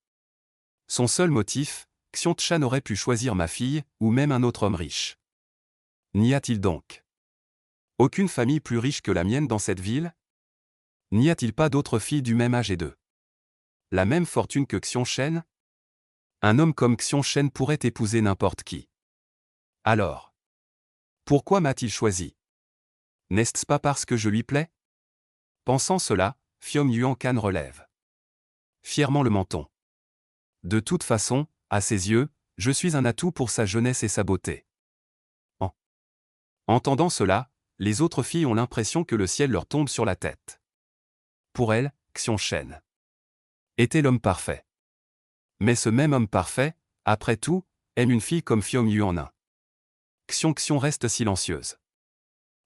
son seul motif, Xiong-chan aurait pu choisir ma fille, ou même un autre homme riche. N'y a-t-il donc aucune famille plus riche que la mienne dans cette ville? N'y a-t-il pas d'autres filles du même âge et de la même fortune que Xiong-shen? Un homme comme Xiong-shen pourrait épouser n'importe qui. Alors, pourquoi m'a-t-il choisi? N'est-ce pas parce que je lui plais? Pensant cela, Fiom-yuan-kan relève fièrement le menton. De toute façon, à ses yeux, je suis un atout pour sa jeunesse et sa beauté. En entendant cela, les autres filles ont l'impression que le ciel leur tombe sur la tête. Pour elles, Xiong-shen était l'homme parfait. Mais ce même homme parfait, après tout, aime une fille comme Fiom-yuan-in. Xiong-xiong reste silencieuse.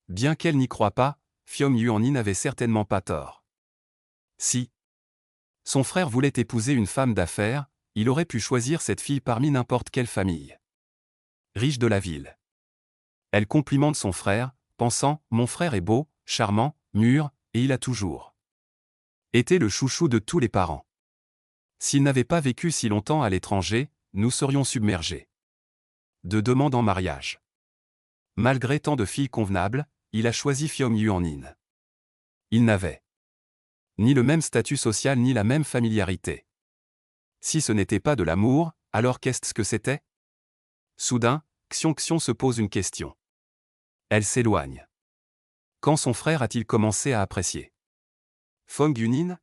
Bien qu'elle n'y croie pas, Fiom-yuan-in n'avait certainement pas tort. Si son frère voulait épouser une femme d'affaires, il aurait pu choisir cette fille parmi n'importe quelle famille riche de la ville. Elle complimente son frère, pensant « Mon frère est beau, charmant, mûr, et il a toujours été le chouchou de tous les parents. S'il n'avait pas vécu si longtemps à l'étranger, nous serions submergés de demandes en mariage. » Malgré tant de filles convenables, il a choisi Fiom-yuan-in. Il n'avait ni le même statut social ni la même familiarité. Si ce n'était pas de l'amour, alors qu'est-ce que c'était? Soudain, Xiong-xiong se pose une question. Elle s'éloigne. Quand son frère a-t-il commencé à apprécier Fong Yunin?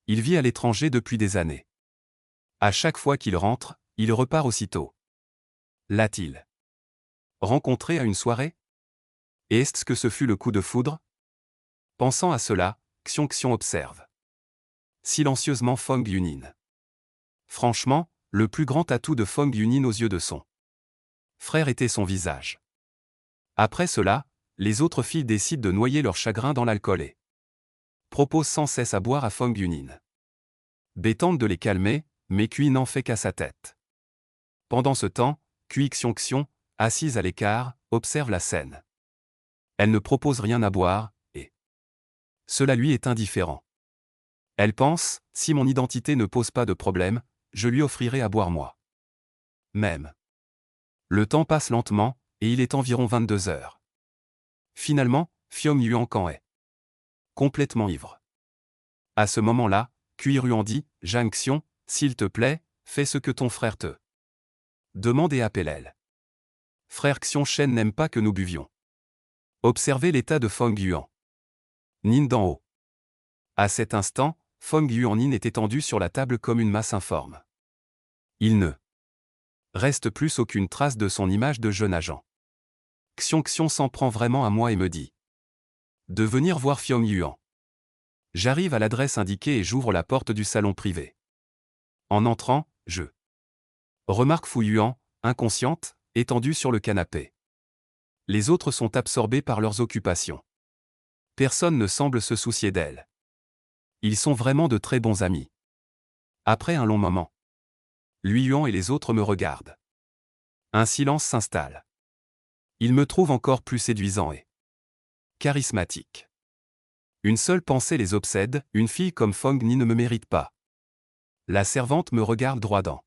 Il vit à l'étranger depuis des années. À chaque fois qu'il rentre, il repart aussitôt. L'a-t-il rencontré à une soirée? Et est-ce que ce fut le coup de foudre? Pensant à cela, Xiong-xiong observe silencieusement Fong Yunin. Franchement, le plus grand atout de Fong Yunin aux yeux de son frère était son visage. Après cela, les autres filles décident de noyer leur chagrin dans l'alcool et proposent sans cesse à boire à Fong Yunin. B tente de les calmer, mais Kui n'en fait qu'à sa tête. Pendant ce temps, Kui Xiong-xiong, assise à l'écart, observe la scène. Elle ne propose rien à boire, et cela lui est indifférent. Elle pense, si mon identité ne pose pas de problème, je lui offrirai à boire moi. Même. Le temps passe lentement, et il est environ 22 heures. Finalement, Fiom-yuan-kan est complètement ivre. À ce moment-là, Kui-ruan dit, Jang-xiong, s'il te plaît, fais ce que ton frère te demande et appelle-elle. Frère Xiong-shen n'aime pas que nous buvions. Observez l'état de Fong Yuan Nin d'en haut. À cet instant, Fong Yuan-nin est étendu sur la table comme une masse informe. Il ne reste plus aucune trace de son image de jeune agent. Xiong-xiong s'en prend vraiment à moi et me dit de venir voir Fiom-yuan. J'arrive à l'adresse indiquée et j'ouvre la porte du salon privé. En entrant, je remarque Fu Yuan, inconsciente, étendue sur le canapé. Les autres sont absorbés par leurs occupations. Personne ne semble se soucier d'elle. Ils sont vraiment de très bons amis. Après un long moment, Lui Yuan et les autres me regardent. Un silence s'installe. Ils me trouvent encore plus séduisant et charismatique. Une seule pensée les obsède, une fille comme Fong Ni ne me mérite pas. La servante me regarde droit dans.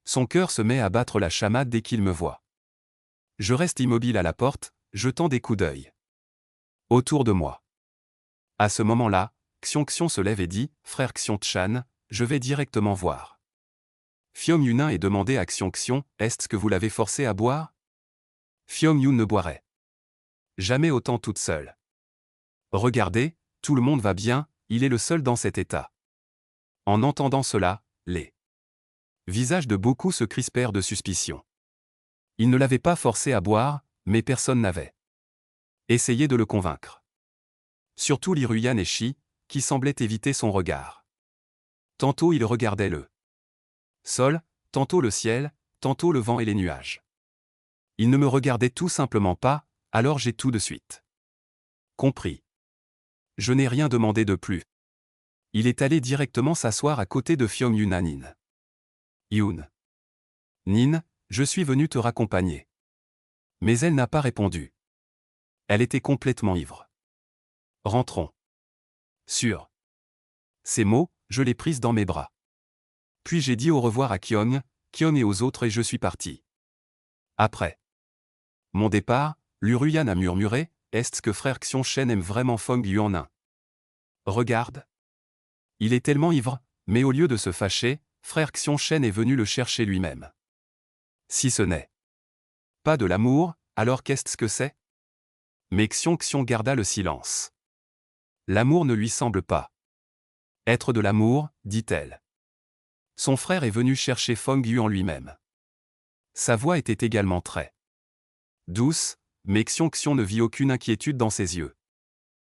Son cœur se met à battre la chamade dès qu'il me voit. Je reste immobile à la porte, jetant des coups d'œil autour de moi. À ce moment-là, Xiong-xiong se lève et dit, frère Xiong-chan, je vais directement voir Fiom-yunin et demander à Xiong-xiong, est-ce que vous l'avez forcé à boire? Fiom-yun ne boirait jamais autant toute seule. Regardez, tout le monde va bien, il est le seul dans cet état. En entendant cela, les visages de beaucoup se crispèrent de suspicion. Il ne l'avait pas forcé à boire, mais personne n'avait essayé de le convaincre. Surtout Liruyan et Shi, qui semblaient éviter son regard. Tantôt il regardait le sol, tantôt le ciel, tantôt le vent et les nuages. Il ne me regardait tout simplement pas, alors j'ai tout de suite compris. Je n'ai rien demandé de plus. Il est allé directement s'asseoir à côté de Fyong Yoon à Nin. Yoon. Nin, je suis venu te raccompagner. Mais elle n'a pas répondu. Elle était complètement ivre. Rentrons. Sur ces mots, je l'ai prise dans mes bras. Puis j'ai dit au revoir à Kyung et aux autres et je suis parti. Après mon départ, Luruyan a murmuré, « Est-ce que frère Xion Shen aime vraiment Fong Yuan-in? Regarde. Il est tellement ivre, mais au lieu de se fâcher, frère Xion Shen est venu le chercher lui-même. Si ce n'est pas de l'amour, alors qu'est-ce que c'est? » Mais Xion garda le silence. L'amour ne lui semble pas être de l'amour, dit-elle. Son frère est venu chercher Fong Yuan lui-même. Sa voix était également très douce, mais Xion ne vit aucune inquiétude dans ses yeux.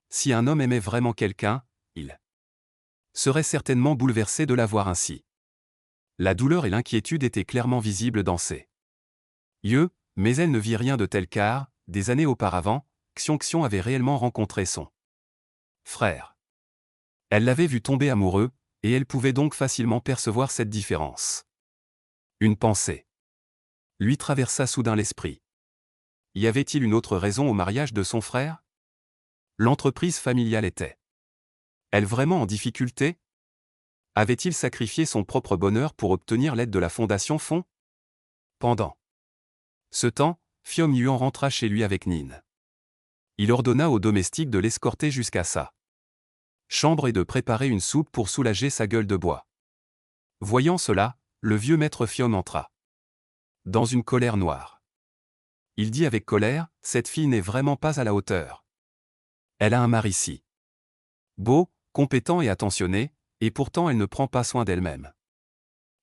Si un homme aimait vraiment quelqu'un, il serait certainement bouleversé de la voir ainsi. La douleur et l'inquiétude étaient clairement visibles dans ses yeux, mais elle ne vit rien de tel car, des années auparavant, Xion avait réellement rencontré son frère. Elle l'avait vu tomber amoureux, et elle pouvait donc facilement percevoir cette différence. Une pensée lui traversa soudain l'esprit. Y avait-il une autre raison au mariage de son frère? L'entreprise familiale était-elle vraiment en difficulté? Avait-il sacrifié son propre bonheur pour obtenir l'aide de la Fondation Fonds? Pendant ce temps, Fyong Yuan rentra chez lui avec Nin. Il ordonna au domestique de l'escorter jusqu'à sa chambre et de préparer une soupe pour soulager sa gueule de bois. Voyant cela, le vieux maître Fyong entra dans une colère noire. Il dit avec colère, « Cette fille n'est vraiment pas à la hauteur. Elle a un mari si beau, compétent et attentionné, et pourtant elle ne prend pas soin d'elle-même.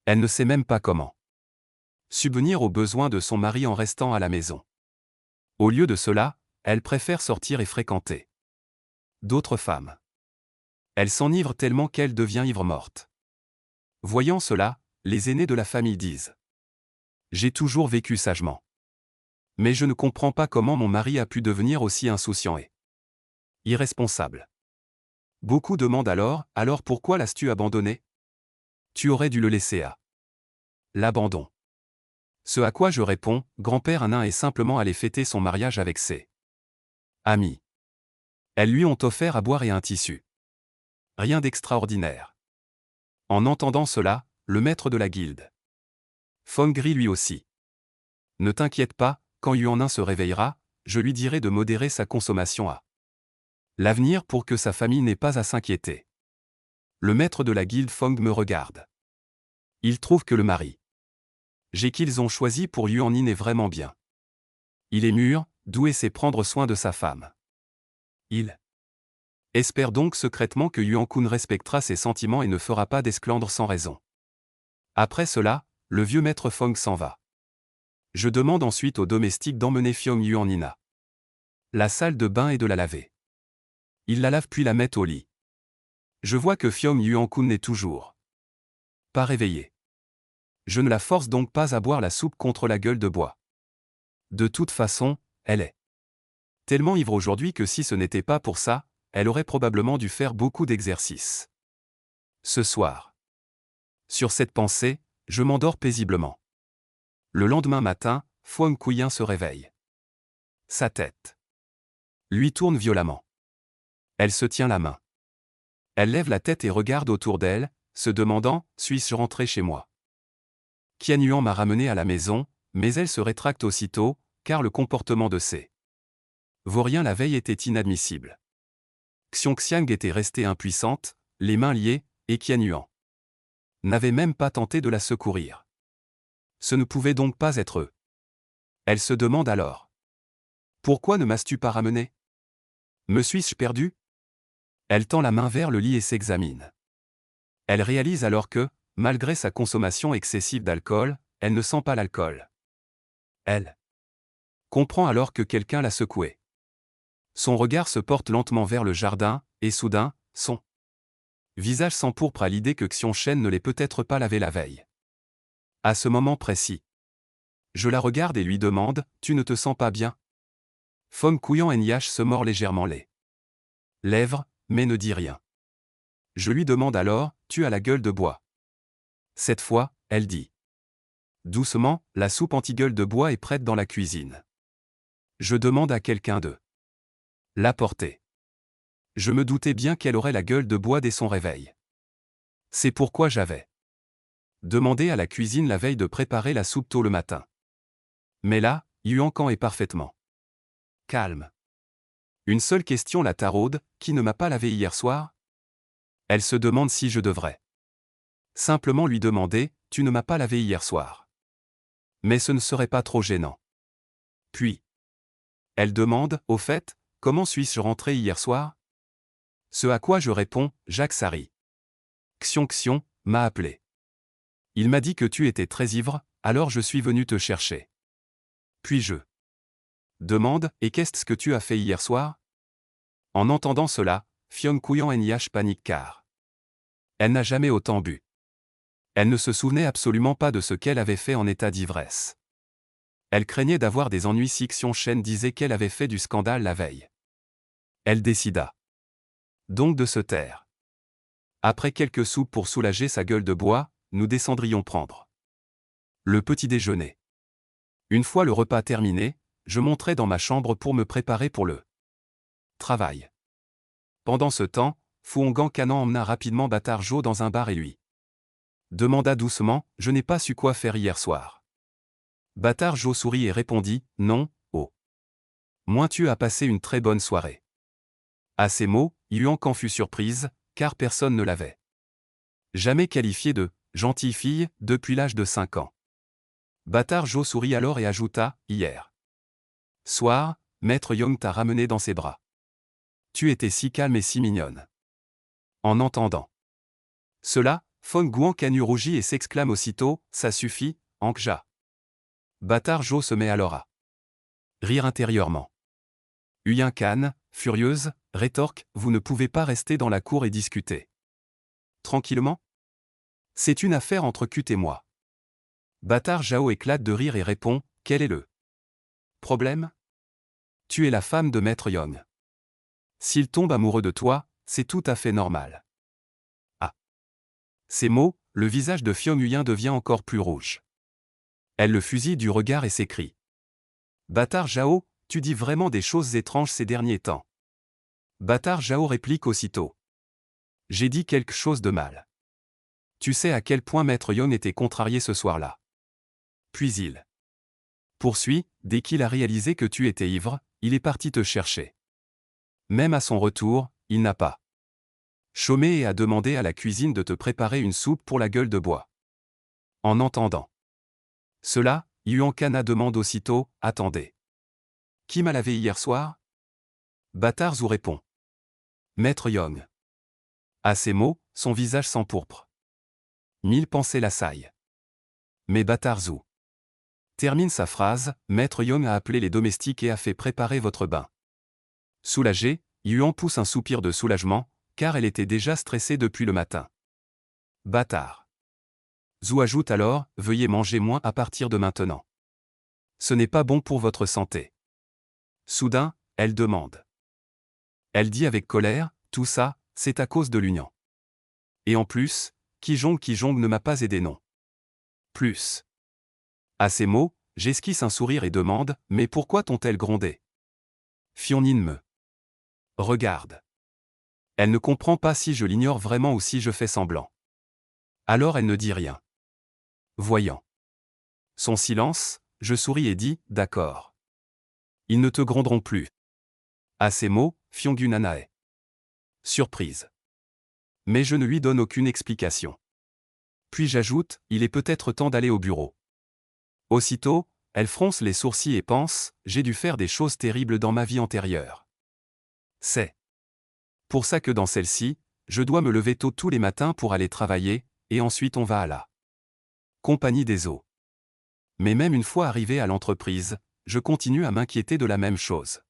Elle ne sait même pas comment subvenir aux besoins de son mari en restant à la maison. Au lieu de cela, elle préfère sortir et fréquenter d'autres femmes. Elle s'enivre tellement qu'elle devient ivre-morte. » Voyant cela, les aînés de la famille disent, « J'ai toujours vécu sagement. Mais je ne comprends pas comment mon mari a pu devenir aussi insouciant et irresponsable. » Beaucoup demandent alors pourquoi l'as-tu abandonné? Tu aurais dû le laisser à l'abandon. Ce à quoi je réponds, grand-père nain est simplement allé fêter son mariage avec ses amis. Elles lui ont offert à boire et un tissu. Rien d'extraordinaire. En entendant cela, le maître de la guilde Fong rit lui aussi. Ne t'inquiète pas, quand Yuan-in se réveillera, je lui dirai de modérer sa consommation à l'avenir pour que sa famille n'ait pas à s'inquiéter. Le maître de la guilde Fong me regarde. Il trouve que le mari qu'ils ont choisi pour Yuan-in est vraiment bien. Il est mûr, doux et sait prendre soin de sa femme. Il espère donc secrètement que Yuan-kun respectera ses sentiments et ne fera pas d'esclandre sans raison. Après cela, le vieux maître Fong s'en va. Je demande ensuite au domestique d'emmener Fyong Yuan-in à la salle de bain et de la laver. Il la lave puis la met au lit. Je vois que Fyong Yuan-kun n'est toujours pas réveillé. Je ne la force donc pas à boire la soupe contre la gueule de bois. De toute façon, elle est tellement ivre aujourd'hui que si ce n'était pas pour ça, elle aurait probablement dû faire beaucoup d'exercices. Ce soir. Sur cette pensée, je m'endors paisiblement. Le lendemain matin, Fong Kuiyin se réveille. Sa tête lui tourne violemment. Elle se tient la main. Elle lève la tête et regarde autour d'elle, se demandant, suis-je rentré chez moi? Qian Yuan m'a ramené à la maison, mais elle se rétracte aussitôt, car le comportement de ces vauriens la veille était inadmissible. Xiang était restée impuissante, les mains liées, et Qian Yuan n'avait même pas tenté de la secourir. Ce ne pouvait donc pas être eux. Elle se demande alors. Pourquoi ne m'as-tu pas ramené? Me suis-je perdu? Elle tend la main vers le lit et s'examine. Elle réalise alors que, malgré sa consommation excessive d'alcool, elle ne sent pas l'alcool. Elle comprend alors que quelqu'un l'a secouée. Son regard se porte lentement vers le jardin, et soudain, son visage s'empourpre à l'idée que Xion Shen ne l'ait peut-être pas lavé la veille. À ce moment précis. Je la regarde et lui demande, tu ne te sens pas bien? Phong Kuyan-Nyach se mord légèrement les lèvres, mais ne dit rien. Je lui demande alors, tu as la gueule de bois. Cette fois, elle dit. Doucement, la soupe anti-gueule de bois est prête dans la cuisine. Je demande à quelqu'un de l'apporter. Je me doutais bien qu'elle aurait la gueule de bois dès son réveil. C'est pourquoi j'avais demandé à la cuisine la veille de préparer la soupe tôt le matin. Mais là, Yuan Kan est parfaitement calme. Une seule question la taraude, qui ne m'a pas lavé hier soir? Elle se demande si je devrais simplement lui demander, tu ne m'as pas lavé hier soir. Mais ce ne serait pas trop gênant. Puis, elle demande, au fait, comment suis-je rentré hier soir? Ce à quoi je réponds, Jacques Sari. Xion m'a appelé. Il m'a dit que tu étais très ivre, alors je suis venu te chercher. Puis je demande, et qu'est-ce que tu as fait hier soir? En entendant cela, Phong Kuyan-Nyach panique car elle n'a jamais autant bu. Elle ne se souvenait absolument pas de ce qu'elle avait fait en état d'ivresse. Elle craignait d'avoir des ennuis si Xion Shen disait qu'elle avait fait du scandale la veille. Elle décida donc de se taire. Après quelques soupes pour soulager sa gueule de bois, nous descendrions prendre le petit déjeuner. Une fois le repas terminé, je monterai dans ma chambre pour me préparer pour le travail. Pendant ce temps, Fuongan Canan emmena rapidement Bâtard Jo dans un bar et lui demanda doucement, je n'ai pas su quoi faire hier soir. Bâtard Jo sourit et répondit, non, oh. Moins tu as passé une très bonne soirée. À ces mots, Yuan Kan fut surprise, car personne ne l'avait jamais qualifiée de gentille fille depuis l'âge de 5 ans. Bâtard Jo sourit alors et ajouta, hier soir, Maître Yong t'a ramené dans ses bras. Tu étais si calme et si mignonne. En entendant cela, Phong Guan-Canyu rougit et s'exclame aussitôt, ça suffit, Ankja. Bâtard Jo se met alors à rire intérieurement. Yuan Kan, furieuse, rétorque, vous ne pouvez pas rester dans la cour et discuter tranquillement? C'est une affaire entre Kut et moi. Bâtard Jao éclate de rire et répond, quel est le problème? Tu es la femme de Maître Yong. S'il tombe amoureux de toi, c'est tout à fait normal. À ces mots, le visage de Fion Huyen devient encore plus rouge. Elle le fusille du regard et s'écrie. Bâtard Jao, tu dis vraiment des choses étranges ces derniers temps. Bâtard Jao réplique aussitôt. J'ai dit quelque chose de mal. Tu sais à quel point Maître Yong était contrarié ce soir-là. Puis il poursuit, dès qu'il a réalisé que tu étais ivre, il est parti te chercher. Même à son retour, il n'a pas chômé et a demandé à la cuisine de te préparer une soupe pour la gueule de bois. En entendant cela, Yuan Kana demande aussitôt, attendez. Qui m'a lavé hier soir? Bâtard Zhou répond. Maître Yong. À ces mots, son visage s'empourpre. 1000 pensées l'assaillent. Mais Bâtard Zhou termine sa phrase, Maître Yong a appelé les domestiques et a fait préparer votre bain. Soulagée, Yuan pousse un soupir de soulagement, car elle était déjà stressée depuis le matin. Bâtard Zhou ajoute alors, veuillez manger moins à partir de maintenant. Ce n'est pas bon pour votre santé. Soudain, elle demande. Elle dit avec colère, tout ça, c'est à cause de l'union. Et en plus, Kijong ne m'a pas aidé non plus. À ces mots, j'esquisse un sourire et demande, mais pourquoi t'ont-elles grondé? Fionin me regarde. Elle ne comprend pas si je l'ignore vraiment ou si je fais semblant. Alors elle ne dit rien. Voyant son silence, je souris et dis, d'accord. Ils ne te gronderont plus. À ces mots, Fyongunana est surprise. Mais je ne lui donne aucune explication. Puis j'ajoute, il est peut-être temps d'aller au bureau. Aussitôt, elle fronce les sourcils et pense, j'ai dû faire des choses terribles dans ma vie antérieure. C'est pour ça que dans celle-ci, je dois me lever tôt tous les matins pour aller travailler, et ensuite on va à la compagnie des eaux. Mais même une fois arrivé à l'entreprise, je continue à m'inquiéter de la même chose.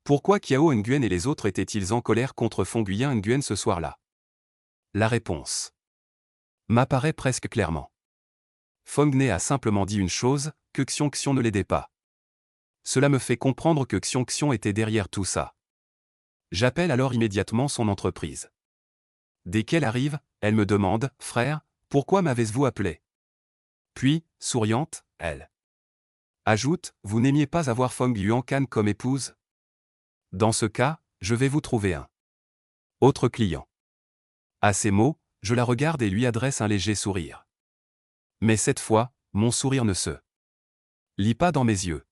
Pourquoi Kiao Nguyen et les autres étaient-ils en colère contre Fonguyen Nguyen ce soir-là? La réponse m'apparaît presque clairement. Fong-ne a simplement dit une chose, que Xiong-Xiong ne l'aidait pas. Cela me fait comprendre que Xiong-Xiong était derrière tout ça. J'appelle alors immédiatement son entreprise. Dès qu'elle arrive, elle me demande, « Frère, pourquoi m'avez-vous appelé ?» Puis, souriante, elle ajoute, « Vous n'aimiez pas avoir Fong Yuancan comme épouse ? Dans ce cas, je vais vous trouver un autre client. » À ces mots, je la regarde et lui adresse un léger sourire. Mais cette fois, mon sourire ne se lit pas dans mes yeux.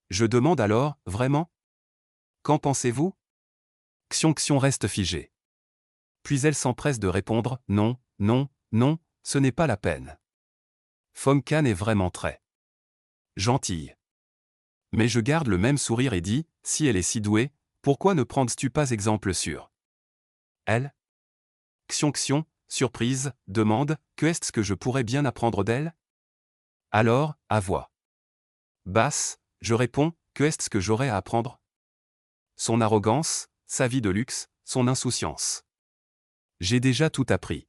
Je demande alors, « Vraiment ? Qu'en pensez-vous ?» Xiong-Xiong reste figée. Puis elle s'empresse de répondre, « Non, non, non, ce n'est pas la peine. Fong Can est vraiment très gentille. » Mais je garde le même sourire et dis, « Si elle est si douée, pourquoi ne prends-tu pas exemple sur elle ?» Xiong-Xiong, surprise, demande, « Que est-ce que je pourrais bien apprendre d'elle ?» Alors, à voix basse, je réponds, « Que est-ce que j'aurais à apprendre ? Son arrogance, sa vie de luxe, son insouciance. J'ai déjà tout appris.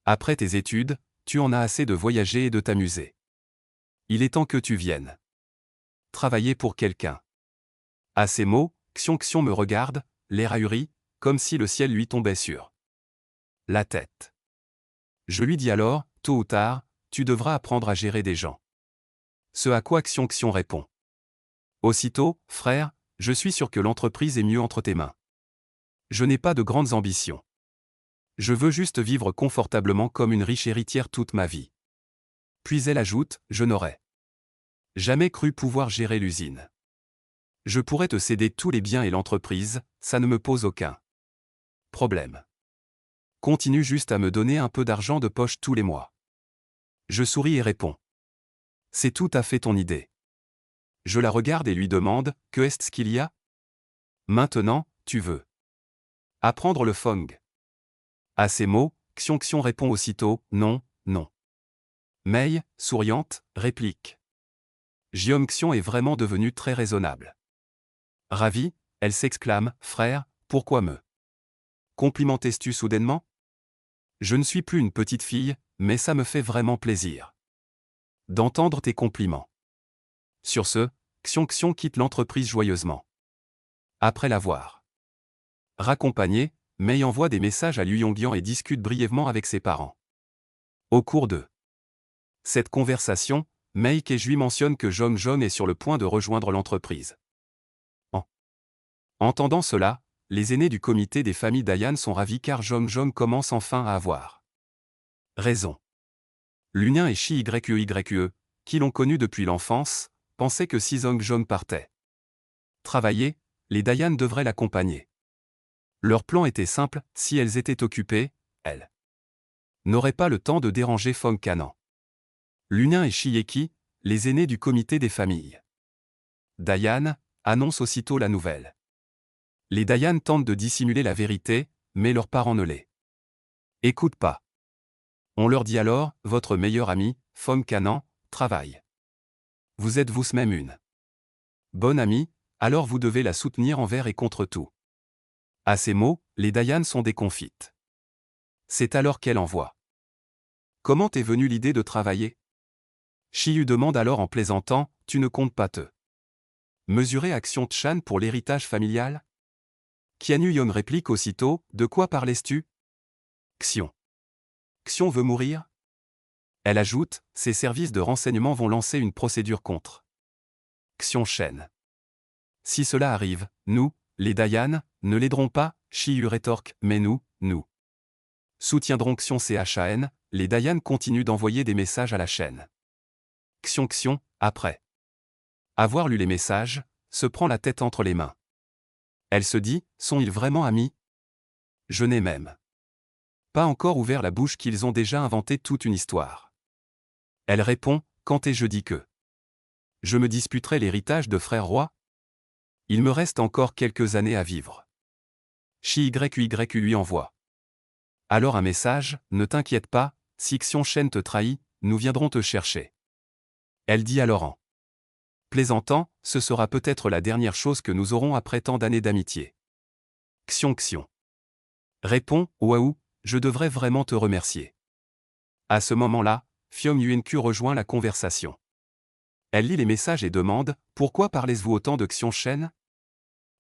Après tes études, tu en as assez de voyager et de t'amuser. Il est temps que tu viennes travailler pour quelqu'un. » À ces mots, Xiong-Xiong me regarde, l'air ahuri, comme si le ciel lui tombait sur la tête. Je lui dis alors, « Tôt ou tard, tu devras apprendre à gérer des gens. » Ce à quoi Xiong-Xiong répond. Aussitôt, « Frère, je suis sûr que l'entreprise est mieux entre tes mains. Je n'ai pas de grandes ambitions. Je veux juste vivre confortablement comme une riche héritière toute ma vie. » Puis elle ajoute, « Je n'aurais jamais cru pouvoir gérer l'usine. Je pourrais te céder tous les biens et l'entreprise, ça ne me pose aucun problème. Continue juste à me donner un peu d'argent de poche tous les mois. » Je souris et réponds, « C'est tout à fait ton idée. » Je la regarde et lui demande, « Que est-ce qu'il y a ? Maintenant, tu veux apprendre le Fong ?» À ces mots, Xiong-Xiong répond aussitôt, « Non, non. » Mei, souriante, réplique, « Xiong-Xiong est vraiment devenue très raisonnable. » Ravie, elle s'exclame, « Frère, pourquoi me complimentes-tu soudainement ? Je ne suis plus une petite fille, mais ça me fait vraiment plaisir d'entendre tes compliments. » Sur ce, Xiong-Xiong quitte l'entreprise joyeusement. Après l'avoir raccompagnée, Mei envoie des messages à Liu Yongyan et discute brièvement avec ses parents. Au cours de cette conversation, Mei Kejui mentionne que Jong-Jong est sur le point de rejoindre l'entreprise. En entendant cela, les aînés du comité des familles Dayan sont ravis car Jong-Jong commence enfin à avoir raison. Lunien et Shi-Yue, qui l'ont connu depuis l'enfance, pensaient que si Jong-Jong partait travailler, les Dayan devraient l'accompagner. Leur plan était simple, si elles étaient occupées, elles n'auraient pas le temps de déranger Fong Canan. Lunien et Shieki, les aînés du comité des familles Dayan, annoncent aussitôt la nouvelle. Les Dayan tentent de dissimuler la vérité, mais leurs parents ne les écoutent pas. On leur dit alors, « Votre meilleur ami, Fong Canan, travaille. Vous êtes vous-même une bonne amie, alors vous devez la soutenir envers et contre tout. » À ces mots, les Dayan sont déconfites. C'est alors qu'elle envoie. « Comment t'es venue l'idée de travailler ?» Shiyu demande alors en plaisantant, « Tu ne comptes pas te mesurer à Xiong-Chan pour l'héritage familial ?» Qian Yon réplique aussitôt, « De quoi parlais-tu ? Xiong veut mourir ?» Elle ajoute, « Ses services de renseignement vont lancer une procédure contre Xiong-Shen. Si cela arrive, nous, les Dayan, ne l'aiderons pas. » Shiyu rétorque, « Mais nous soutiendrons Xiong-Chan. » Les Dayan continuent d'envoyer des messages à la chaîne. Xiong-Xiong, après avoir lu les messages, se prend la tête entre les mains. Elle se dit, sont-ils vraiment amis ? Je n'ai même pas encore ouvert la bouche qu'ils ont déjà inventé toute une histoire. Elle répond, quand ai-je dit que je me disputerai l'héritage de frère roi ? Il me reste encore quelques années à vivre. Shi-Yue lui envoie alors un message, ne t'inquiète pas, si Xiong-Shen te trahit, nous viendrons te chercher. Elle dit alors en plaisantant, ce sera peut-être la dernière chose que nous aurons après tant d'années d'amitié. Xiong-Xiong répond, waouh, je devrais vraiment te remercier. À ce moment-là, Fiom Yuenku rejoint la conversation. Elle lit les messages et demande « Pourquoi parlez-vous autant de Xiong Shen ?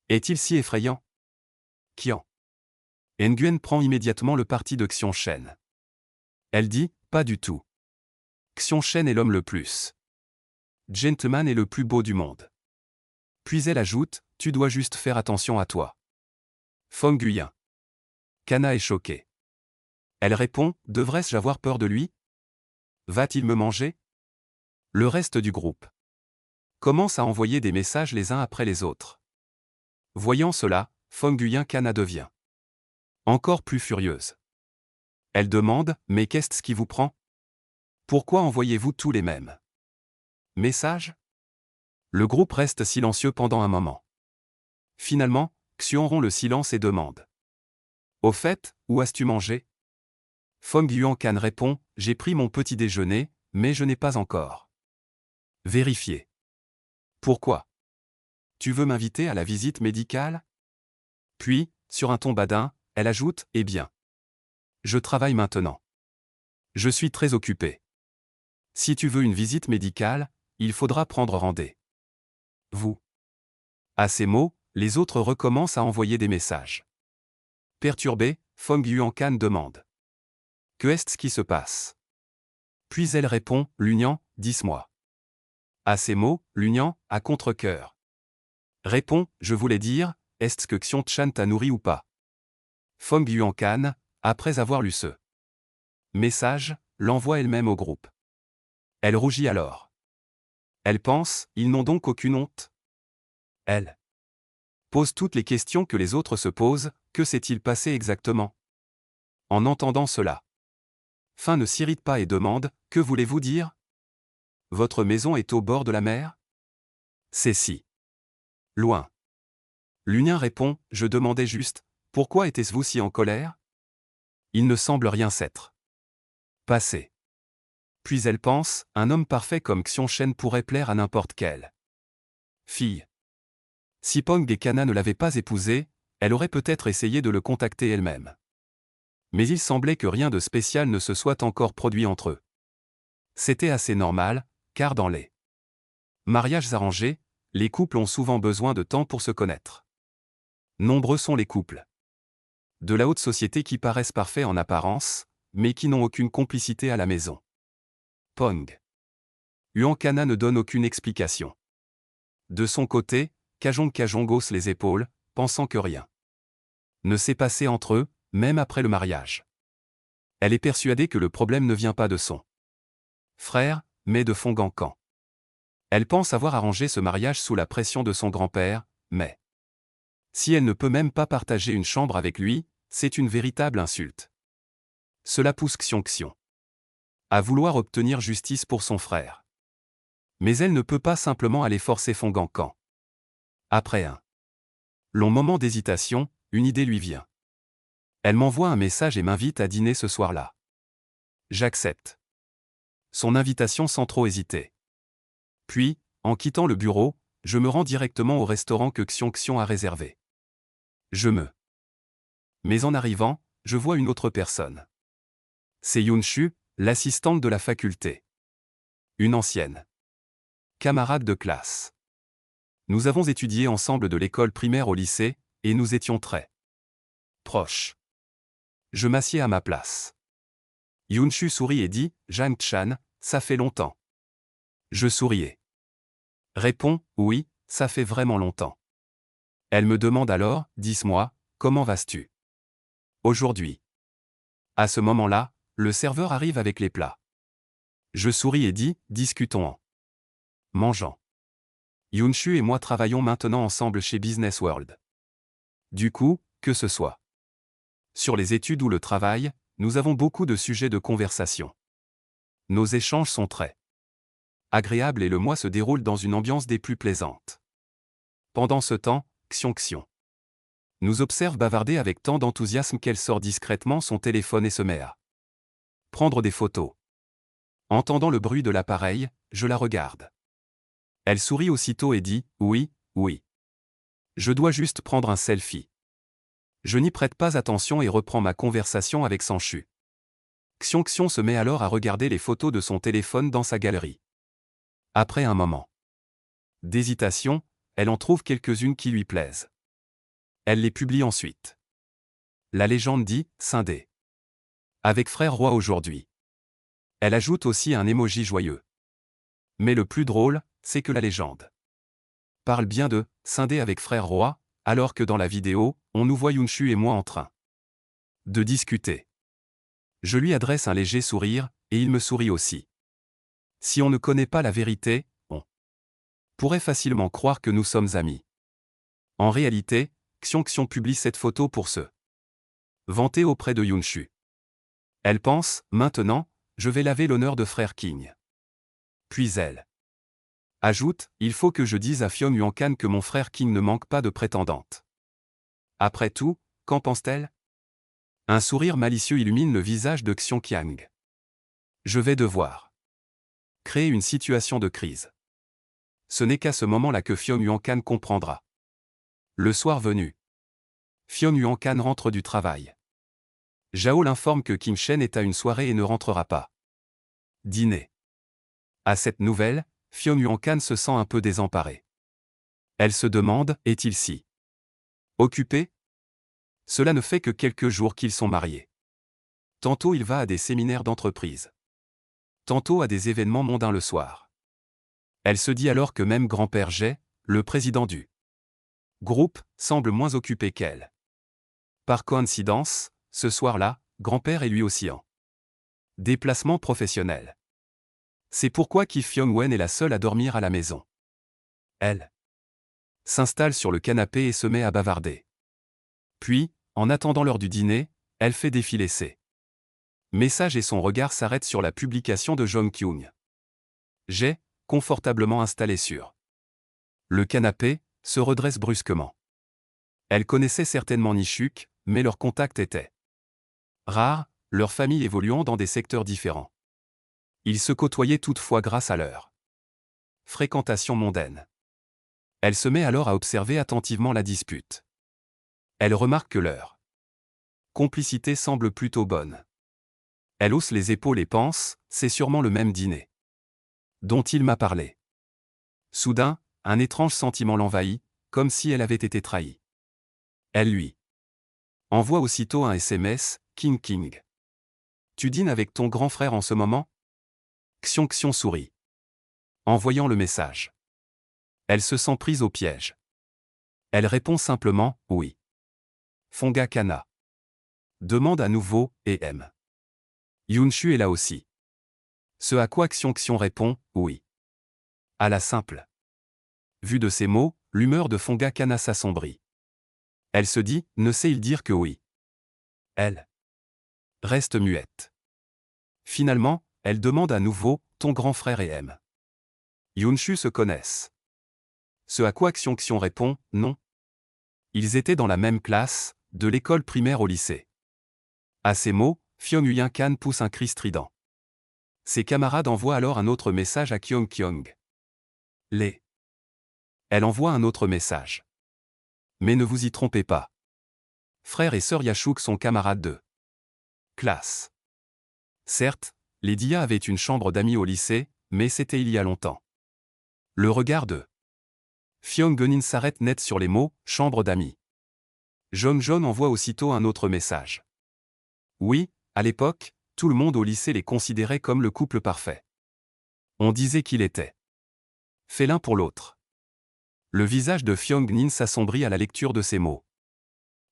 Est-il si effrayant ?» Qian. Nguyen prend immédiatement le parti de Xiong Shen. Elle dit « Pas du tout. Xiong Shen est l'homme le plus gentleman et le plus beau du monde. » Puis elle ajoute « Tu dois juste faire attention à toi. » Fong Guiyin. Kana est choquée. Elle répond « Devrais-je avoir peur de lui ? Va-t-il me manger ?» Le reste du groupe commence à envoyer des messages les uns après les autres. Voyant cela, Fong Guiyin Kana devient encore plus furieuse. Elle demande « Mais qu'est-ce qui vous prend ? Pourquoi envoyez-vous tous les mêmes messages ?» Le groupe reste silencieux pendant un moment. Finalement, Xion rompt le silence et demande « Au fait, où as-tu mangé ?» Fong Yuan-kan répond « J'ai pris mon petit déjeuner, mais je n'ai pas encore vérifié. » Pourquoi ? Tu veux m'inviter à la visite médicale ? Puis, sur un ton badin, elle ajoute « Eh bien. Je travaille maintenant. Je suis très occupée. Si tu veux une visite médicale, il faudra prendre rendez-vous. » À ces mots, les autres recommencent à envoyer des messages. Perturbée, Fong Yuan-kan demande « Que est-ce qui se passe ?» Puis elle répond « L'Union, dis-moi. » À ces mots, L'Union, à contre-cœur, répond « Je voulais dire, est-ce que Xiong Chan t'a nourri ou pas ?» Fong Yuan-kan, après avoir lu ce message, l'envoie elle-même au groupe. Elle rougit alors. Elle pense, ils n'ont donc aucune honte. Elle pose toutes les questions que les autres se posent, que s'est-il passé exactement ? En entendant cela, Fin ne s'irrite pas et demande, que voulez-vous dire ? Votre maison est au bord de la mer ? C'est si loin. L'Union répond, je demandais juste, pourquoi étiez-vous si en colère ? Il ne semble rien s'être passé. Puis elle pense, un homme parfait comme Xiong Shen pourrait plaire à n'importe quelle fille. Si Pong et Kana ne l'avaient pas épousé, elle aurait peut-être essayé de le contacter elle-même. Mais il semblait que rien de spécial ne se soit encore produit entre eux. C'était assez normal, car dans les mariages arrangés, les couples ont souvent besoin de temps pour se connaître. Nombreux sont les couples de la haute société qui paraissent parfaits en apparence, mais qui n'ont aucune complicité à la maison. Pong Yuan Kana ne donne aucune explication. De son côté, Kajong hausse les épaules, pensant que rien ne s'est passé entre eux, même après le mariage. Elle est persuadée que le problème ne vient pas de son frère, mais de Fong Gankan. Elle pense avoir arrangé ce mariage sous la pression de son grand-père, mais si elle ne peut même pas partager une chambre avec lui, c'est une véritable insulte. Cela pousse Xiong à vouloir obtenir justice pour son frère. Mais elle ne peut pas simplement aller forcer Fong Gankan. Après un long moment d'hésitation, une idée lui vient. Elle m'envoie un message et m'invite à dîner ce soir-là. J'accepte son invitation sans trop hésiter. Puis, en quittant le bureau, je me rends directement au restaurant que Xiong a réservé. Mais en arrivant, je vois une autre personne. C'est Yunshu, l'assistante de la faculté. Une ancienne camarade de classe. Nous avons étudié ensemble de l'école primaire au lycée, et nous étions très proches. Je m'assieds à ma place. Yunshu sourit et dit, Jang Chan, ça fait longtemps. Je souriais. Répond, oui, ça fait vraiment longtemps. Elle me demande alors, dis-moi, comment vas-tu aujourd'hui ? À ce moment-là, le serveur arrive avec les plats. Je souris et dis, discutons en mangeant. Yunshu et moi travaillons maintenant ensemble chez Business World. Du coup, que ce soit sur les études ou le travail, nous avons beaucoup de sujets de conversation. Nos échanges sont très agréables et le mois se déroule dans une ambiance des plus plaisantes. Pendant ce temps, Xiong nous observe bavarder avec tant d'enthousiasme qu'elle sort discrètement son téléphone et se met à prendre des photos. Entendant le bruit de l'appareil, je la regarde. Elle sourit aussitôt et dit « Oui, oui. Je dois juste prendre un selfie. » Je n'y prête pas attention et reprends ma conversation avec Sanchu. Xiong se met alors à regarder les photos de son téléphone dans sa galerie. Après un moment d'hésitation, elle en trouve quelques-unes qui lui plaisent. Elle les publie ensuite. La légende dit « Scindé. Avec frère roi aujourd'hui ». Elle ajoute aussi un emoji joyeux. Mais le plus drôle, c'est que la légende parle bien de « Scindé avec frère roi », alors que dans la vidéo, on nous voit Yoonshu et moi en train de discuter. Je lui adresse un léger sourire, et il me sourit aussi. Si on ne connaît pas la vérité, on pourrait facilement croire que nous sommes amis. En réalité, Xiong publie cette photo pour se vanter auprès de Yoonshu. Elle pense, maintenant, je vais laver l'honneur de frère King. Puis elle ajoute, il faut que je dise à Fion Yuancan que mon frère King ne manque pas de prétendante. Après tout, qu'en pense-t-elle? Un sourire malicieux illumine le visage de Xiongqiang. Je vais devoir créer une situation de crise. Ce n'est qu'à ce moment-là que Fion Yuancan comprendra. Le soir venu, Fion Yuancan rentre du travail. Zhao l'informe que Kim Shen est à une soirée et ne rentrera pas. Dîner. À cette nouvelle, Fion Yuancan se sent un peu désemparée. Elle se demande, est-il si occupé? Cela ne fait que quelques jours qu'ils sont mariés. Tantôt il va à des séminaires d'entreprise. Tantôt à des événements mondains le soir. Elle se dit alors que même grand-père Jay, le président du groupe, semble moins occupé qu'elle. Par coïncidence, ce soir-là, grand-père est lui aussi en déplacement professionnel. C'est pourquoi Ki Fiong-wen est la seule à dormir à la maison. Elle s'installe sur le canapé et se met à bavarder. Puis, en attendant l'heure du dîner, elle fait défiler ses messages et son regard s'arrête sur la publication de Jong Kyung. Jay, confortablement installé sur le canapé, se redresse brusquement. Elle connaissait certainement Nishuk, mais leur contact était rare, leur famille évoluant dans des secteurs différents. Ils se côtoyaient toutefois grâce à leur fréquentation mondaine. Elle se met alors à observer attentivement la dispute. Elle remarque que leur complicité semble plutôt bonne. Elle hausse les épaules et pense, c'est sûrement le même dîner dont il m'a parlé. Soudain, un étrange sentiment l'envahit, comme si elle avait été trahie. Elle lui envoie aussitôt un SMS, King King. Tu dînes avec ton grand frère en ce moment? Xiong sourit. En voyant le message, elle se sent prise au piège. Elle répond simplement, oui. Fonga Kana demande à nouveau, et aime. Yoonshu est là aussi. Ce à quoi Xiong répond, oui. À la simple vue de ces mots, l'humeur de Fonga Kana s'assombrit. Elle se dit, ne sait-il dire que oui? Elle reste muette. Finalement, elle demande à nouveau, ton grand frère et aime. Yoonshu se connaissent. Ce à quoi Xiong répond, non. Ils étaient dans la même classe, de l'école primaire au lycée. À ces mots, Fion Yuancan pousse un cri strident. Ses camarades envoient alors un autre message à Kyong. Elle envoie un autre message. Mais ne vous y trompez pas. Frère et sœur Yashuk sont camarades de classe. Certes, les Dia avaient une chambre d'amis au lycée, mais c'était il y a longtemps. Le regard de Fion Gunin s'arrête net sur les mots « chambre d'amis ». Jong envoie aussitôt un autre message. Oui, à l'époque, tout le monde au lycée les considérait comme le couple parfait. On disait qu'il était fait l'un pour l'autre. Le visage de Fiong Nin s'assombrit à la lecture de ces mots.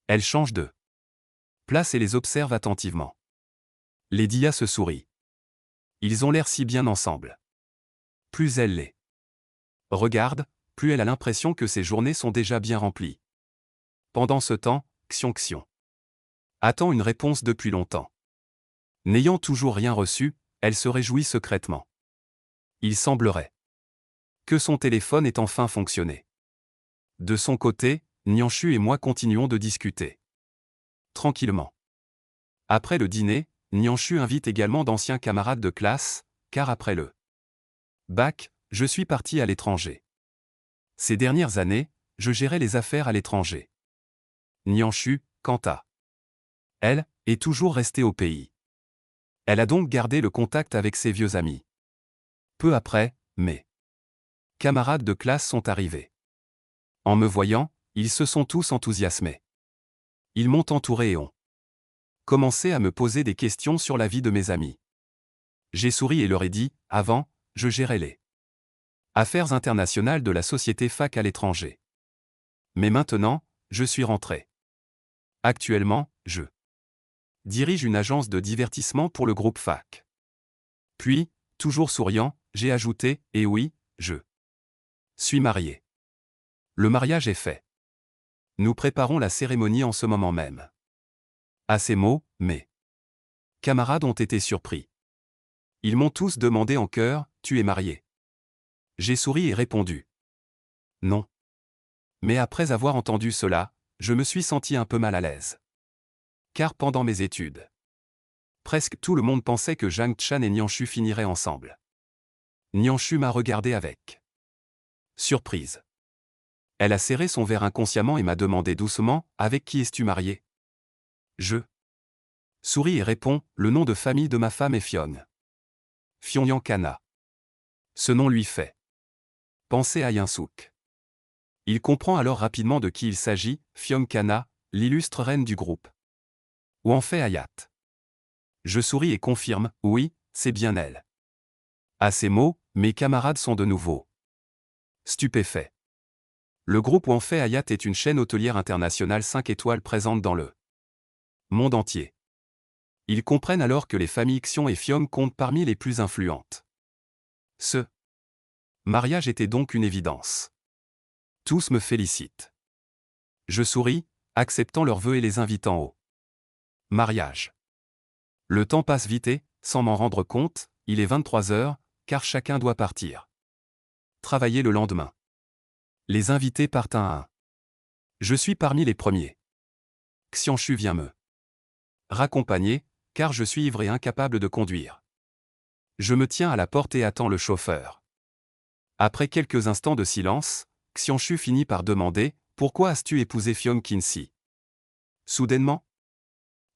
Elle change de place et les observe attentivement. Les Dia se sourient. Ils ont l'air si bien ensemble. Plus elle les regarde, plus elle a l'impression que ses journées sont déjà bien remplies. Pendant ce temps, Xiong attend une réponse depuis longtemps. N'ayant toujours rien reçu, elle se réjouit secrètement. Il semblerait que son téléphone ait enfin fonctionné. De son côté, Nianshu et moi continuons de discuter. Tranquillement. Après le dîner, Nianshu invite également d'anciens camarades de classe, car après le bac, je suis parti à l'étranger. Ces dernières années, je gérais les affaires à l'étranger. Nianshu, quant à elle, est toujours restée au pays. Elle a donc gardé le contact avec ses vieux amis. Peu après, mes camarades de classe sont arrivés. En me voyant, ils se sont tous enthousiasmés. Ils m'ont entouré et ont commencé à me poser des questions sur la vie de mes amis. J'ai souri et leur ai dit, avant, je gérais les affaires internationales de la société fac à l'étranger. Mais maintenant, je suis rentré. Actuellement, je dirige une agence de divertissement pour le groupe fac. Puis, toujours souriant, j'ai ajouté, et oui, je suis marié. Le mariage est fait. Nous préparons la cérémonie en ce moment même. À ces mots, mes camarades ont été surpris. Ils m'ont tous demandé en chœur, tu es marié? J'ai souri et répondu. Non. Mais après avoir entendu cela, je me suis senti un peu mal à l'aise. Car pendant mes études, presque tout le monde pensait que Zhang Chan et Nianshu finiraient ensemble. Nianshu m'a regardé avec surprise. Elle a serré son verre inconsciemment et m'a demandé doucement, avec qui es-tu marié? Je souris et réponds, le nom de famille de ma femme est Fion. Pyongyang Kana. Ce nom lui fait penser à Yinsook. Il comprend alors rapidement de qui il s'agit, Pyongyang Kana, l'illustre reine du groupe. Ou en fait Hayat. Je souris et confirme, oui, c'est bien elle. À ces mots, mes camarades sont de nouveau stupéfaits. Le groupe Wanfei Hayat est une chaîne hôtelière internationale 5 étoiles présente dans le monde entier. Ils comprennent alors que les familles Xiong et Fiom comptent parmi les plus influentes. Ce mariage était donc une évidence. Tous me félicitent. Je souris, acceptant leurs vœux et les invitant au mariage. Le temps passe vite et, sans m'en rendre compte, il est 23 heures, car chacun doit partir travailler le lendemain. Les invités partent un à un. Je suis parmi les premiers. Xianshu vient me raccompagner, car je suis ivre et incapable de conduire. Je me tiens à la porte et attends le chauffeur. Après quelques instants de silence, Xianshu finit par demander, pourquoi as-tu épousé Fiom Kinsi? Soudainement.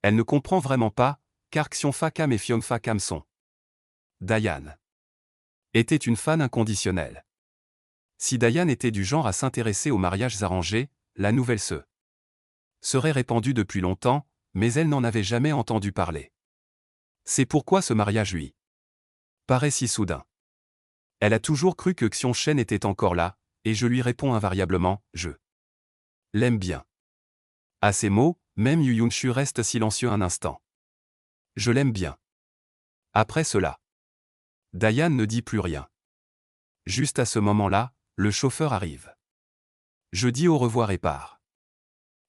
Elle ne comprend vraiment pas, car Xion Fakam et Fiom Fakam sont. Dayan était une fan inconditionnelle. Si Dayan était du genre à s'intéresser aux mariages arrangés, la nouvelle serait répandue depuis longtemps, mais elle n'en avait jamais entendu parler. C'est pourquoi ce mariage lui paraît si soudain. Elle a toujours cru que Xion Shen était encore là, et je lui réponds invariablement, je l'aime bien. À ces mots, même Yu Yunshu reste silencieux un instant. Je l'aime bien. Après cela, Dayan ne dit plus rien. Juste à ce moment-là, le chauffeur arrive. Je dis au revoir et pars.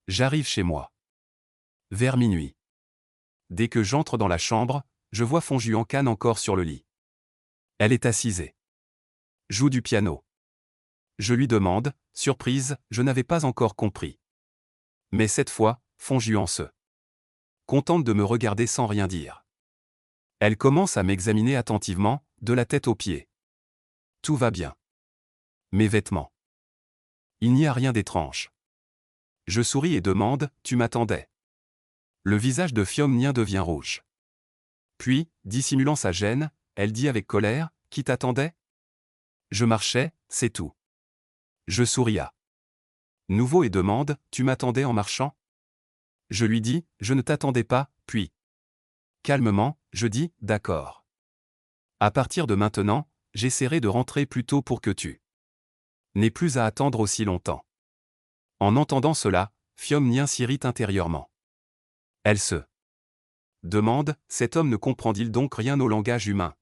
J'arrive chez moi. Vers minuit. Dès que j'entre dans la chambre, je vois Pyongyang Kana encore sur le lit. Elle est assise et joue du piano. Je lui demande, surprise, je n'avais pas encore compris. Mais cette fois, Pyongyang se contente de me regarder sans rien dire. Elle commence à m'examiner attentivement, de la tête aux pieds. Tout va bien. Mes vêtements. Il n'y a rien d'étrange. Je souris et demande, tu m'attendais? Le visage de Fiom Nien devient rouge. Puis, dissimulant sa gêne, elle dit avec colère, qui t'attendait? Je marchais, c'est tout. Je souris à nouveau et demande, tu m'attendais en marchant? Je lui dis, je ne t'attendais pas, puis. Calmement, je dis, d'accord. À partir de maintenant, j'essaierai de rentrer plus tôt pour que tu n'aies plus à attendre aussi longtemps. En entendant cela, Fiom Nien s'irrite intérieurement. Elle se demande, cet homme ne comprend-il donc rien au langage humain?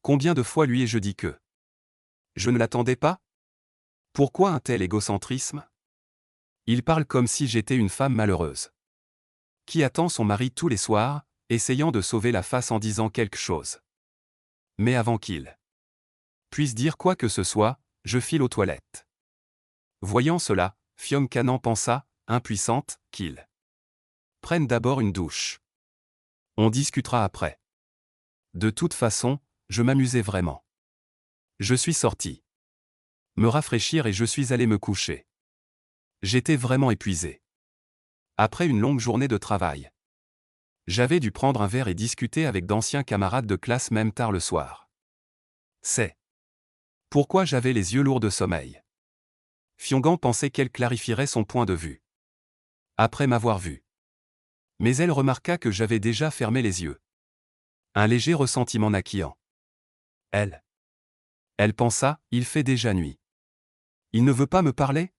Combien de fois lui ai-je dit que je ne l'attendais pas? Pourquoi un tel égocentrisme? Il parle comme si j'étais une femme malheureuse qui attend son mari tous les soirs, essayant de sauver la face en disant quelque chose. Mais avant qu'il puisse dire quoi que ce soit, je file aux toilettes. Voyant cela, Pyongyang Kana pensa, impuissante, qu'il prenne d'abord une douche. On discutera après. De toute façon, je m'amusais vraiment. Je suis sorti me rafraîchir et je suis allé me coucher. J'étais vraiment épuisé. Après une longue journée de travail. J'avais dû prendre un verre et discuter avec d'anciens camarades de classe même tard le soir. C'est pourquoi j'avais les yeux lourds de sommeil. Fyongan pensait qu'elle clarifierait son point de vue. Après m'avoir vu. Mais elle remarqua que j'avais déjà fermé les yeux. Un léger ressentiment naquillant. Elle pensa, il fait déjà nuit. Il ne veut pas me parler?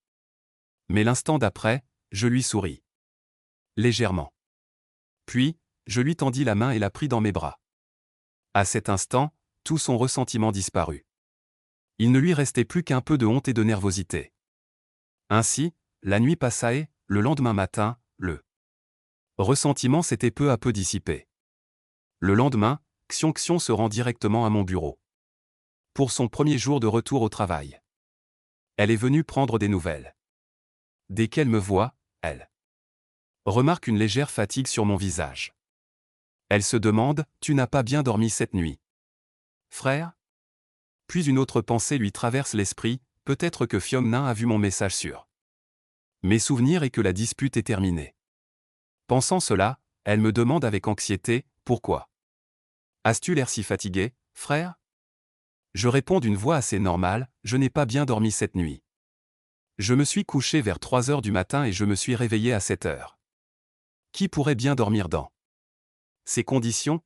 Mais l'instant d'après, je lui souris. Légèrement. Puis, je lui tendis la main et la pris dans mes bras. À cet instant, tout son ressentiment disparut. Il ne lui restait plus qu'un peu de honte et de nervosité. Ainsi, la nuit passa et, le lendemain matin, le ressentiment s'était peu à peu dissipé. Le lendemain, Xion se rend directement à mon bureau. Pour son premier jour de retour au travail. Elle est venue prendre des nouvelles. Dès qu'elle me voit, elle remarque une légère fatigue sur mon visage. Elle se demande, tu n'as pas bien dormi cette nuit, frère? Puis une autre pensée lui traverse l'esprit, peut-être que Fiona a vu mon message sur mes souvenirs et que la dispute est terminée. Pensant cela, elle me demande avec anxiété, pourquoi? As-tu l'air si fatigué, frère? Je réponds d'une voix assez normale, je n'ai pas bien dormi cette nuit. Je me suis couché vers 3 heures du matin et je me suis réveillé à 7 heures. Qui pourrait bien dormir dans ces conditions?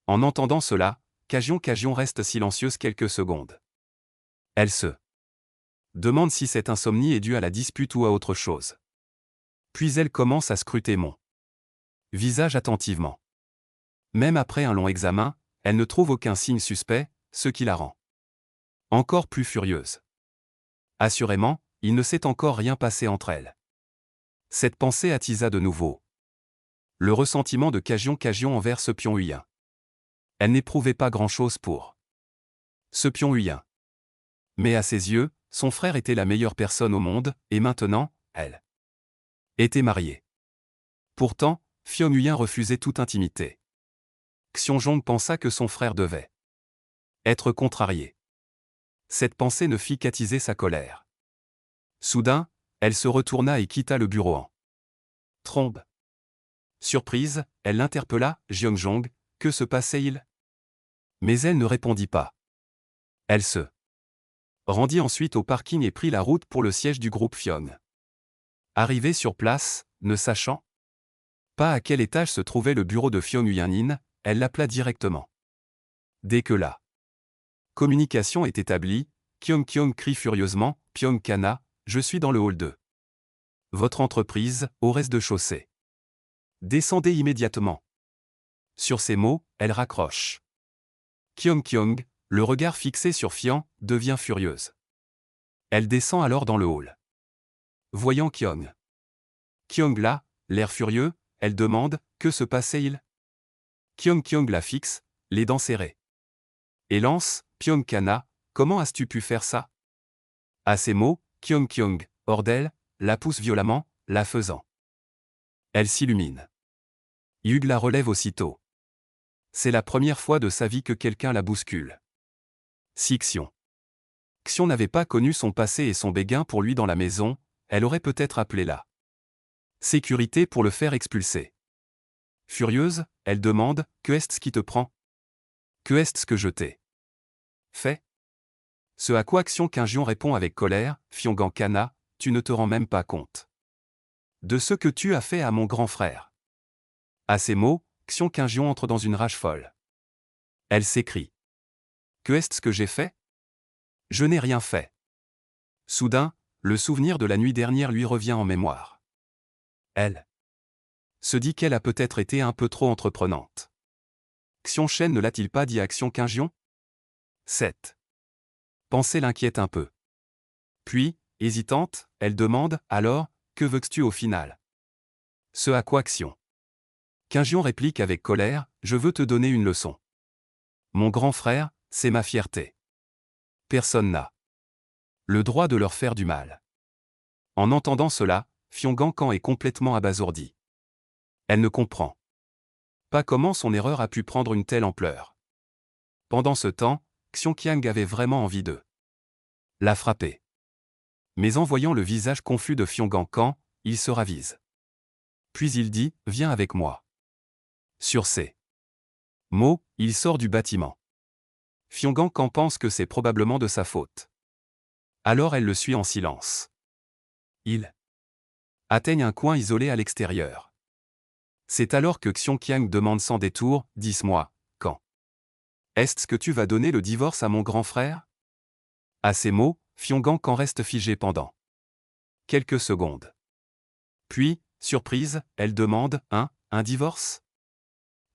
En entendant cela, Cagion reste silencieuse quelques secondes. Elle se demande si cette insomnie est due à la dispute ou à autre chose. Puis elle commence à scruter mon visage attentivement. Même après un long examen, elle ne trouve aucun signe suspect, ce qui la rend encore plus furieuse. Assurément, il ne s'est encore rien passé entre elles. Cette pensée attisa de nouveau le ressentiment de Cagion envers ce Pyongyang. Elle n'éprouvait pas grand-chose pour ce Pyongyang. Mais à ses yeux, son frère était la meilleure personne au monde, et maintenant, elle était mariée. Pourtant, Pyongyang refusait toute intimité. Xiongong pensa que son frère devait être contrarié. Cette pensée ne fit qu'attiser sa colère. Soudain, elle se retourna et quitta le bureau en trombe. Surprise, elle l'interpella, Jeongjong, que se passait-il? Mais elle ne répondit pas. Elle se rendit ensuite au parking et prit la route pour le siège du groupe Fion. Arrivée sur place, ne sachant pas à quel étage se trouvait le bureau de Pyongyang, elle l'appela directement. Dès que la communication est établie, Kyung crie furieusement, Pyongkana, je suis dans le hall 2. Votre entreprise, au rez-de-chaussée. Descendez immédiatement. Sur ces mots, elle raccroche. Kyung, le regard fixé sur Fion, devient furieuse. Elle descend alors dans le hall. Voyant Kyung là, l'air furieux, elle demande, que se passait-il? Kyung la fixe, les dents serrées. Et lance, Pyongkana, comment as-tu pu faire ça? À ces mots, Kyung, hors d'elle, la pousse violemment, la faisant. Elle s'illumine. Hugh la relève aussitôt. C'est la première fois de sa vie que quelqu'un la bouscule. Si Xion n'avait pas connu son passé et son béguin pour lui dans la maison, elle aurait peut-être appelé la sécurité pour le faire expulser. Furieuse, elle demande, que est-ce qui te prend? Que est-ce que je t'ai fait? Ce à quoi Xion répond avec colère, Pyongkana, tu ne te rends même pas compte de ce que tu as fait à mon grand frère. À ces mots, Xion entre dans une rage folle. Elle s'écrie. Que est-ce que j'ai fait? Je n'ai rien fait. Soudain, le souvenir de la nuit dernière lui revient en mémoire. Elle se dit qu'elle a peut-être été un peu trop entreprenante. Xion Shen ne l'a-t-il pas dit à Xion Qingjian? 7. Pensée l'inquiète un peu. Puis, hésitante, elle demande, alors, que veux-tu au final? Ce à quoi Xion réplique avec colère, je veux te donner une leçon. Mon grand frère, c'est ma fierté. Personne n'a le droit de leur faire du mal. En entendant cela, Pyongyang est complètement abasourdie. Elle ne comprend pas comment son erreur a pu prendre une telle ampleur. Pendant ce temps, Xiongqiang avait vraiment envie de la frapper. Mais en voyant le visage confus de Pyongyang, il se ravise. Puis il dit, viens avec moi. Sur ces mots, il sort du bâtiment. Fyongan pense que c'est probablement de sa faute. Alors elle le suit en silence. Ils atteignent un coin isolé à l'extérieur. C'est alors que Xiongqiang demande sans détour, « Dis-moi, quand est-ce que tu vas donner le divorce à mon grand frère ?» À ces mots, Fyongan reste figé pendant quelques secondes. Puis, surprise, elle demande, « Un divorce ?»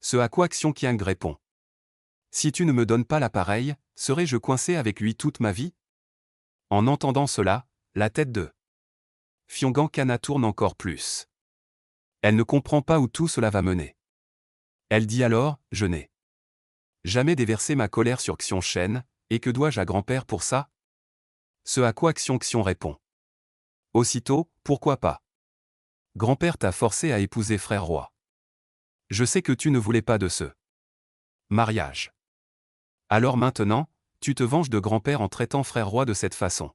Ce à quoi Xiongqiang répond, « Si tu ne me donnes pas l'appareil, serai-je coincé avec lui toute ma vie ?» En entendant cela, la tête de Fyongan tourne encore plus. Elle ne comprend pas où tout cela va mener. Elle dit alors, « Je n'ai jamais déversé ma colère sur Xiongchen, et que dois-je à grand-père pour ça ?» Ce à quoi Xiong répond, « Aussitôt, pourquoi pas ? Grand-père t'a forcé à épouser frère roi. Je sais que tu ne voulais pas de ce mariage. Alors maintenant, tu te venges de grand-père en traitant frère roi de cette façon. »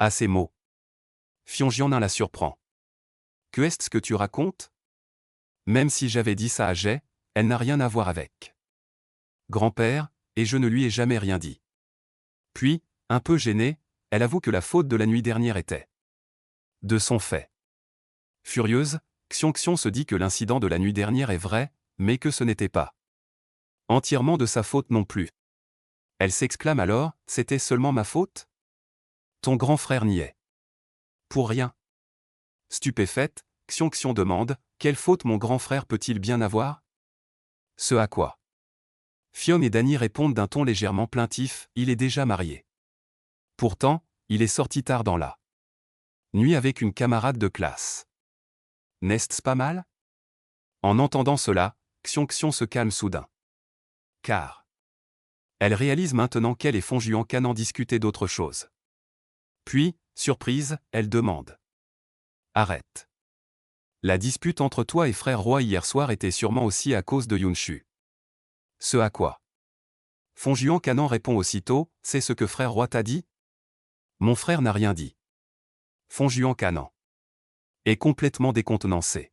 À ces mots, Fyongan la surprend. « Que est-ce que tu racontes ? Même si j'avais dit ça à Jay, elle n'a rien à voir avec grand-père, et je ne lui ai jamais rien dit. » Puis, un peu gênée, elle avoue que la faute de la nuit dernière était de son fait. Furieuse, Xiong se dit que l'incident de la nuit dernière est vrai, mais que ce n'était pas entièrement de sa faute non plus. Elle s'exclame alors, « C'était seulement ma faute ? Ton grand frère n'y est pour rien. » Stupéfaite, Xiong demande, « Quelle faute mon grand frère peut-il bien avoir ?» Ce à quoi Fion et Danny répondent d'un ton légèrement plaintif, « Il est déjà marié. Pourtant, il est sorti tard dans la nuit avec une camarade de classe. N'est-ce pas mal ?» En entendant cela, Xiong se calme soudain. Car elle réalise maintenant qu'elle et Fyongan en discutaient d'autre chose. Puis, surprise, elle demande, « Arrête. La dispute entre toi et frère roi hier soir était sûrement aussi à cause de Yunshu. » Ce à quoi Fyongan répond aussitôt, « C'est ce que frère roi t'a dit ? Mon frère n'a rien dit. » Fyongan est complètement décontenancé.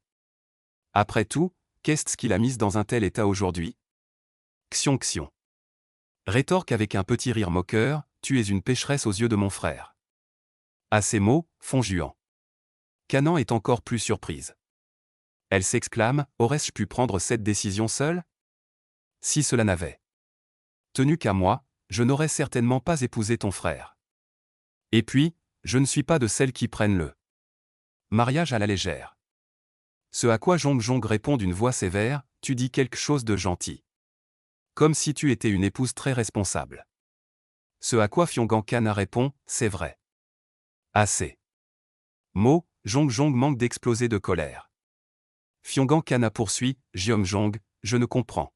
Après tout, qu'est-ce qu'il a mis dans un tel état aujourd'hui ? Xiong rétorque avec un petit rire moqueur, « Tu es une pécheresse aux yeux de mon frère. » À ces mots, Fyongan est encore plus surprise. Elle s'exclame, « Aurais-je pu prendre cette décision seule ? Si cela n'avait tenu qu'à moi, je n'aurais certainement pas épousé ton frère. Et puis, je ne suis pas de celles qui prennent le mariage à la légère. » Ce à quoi Jong répond d'une voix sévère, « Tu dis quelque chose de gentil. Comme si tu étais une épouse très responsable. » Ce à quoi Fyongan répond, « C'est vrai. » À ces mots, Jong manque d'exploser de colère. Fyongan poursuit, « Jong, je ne comprends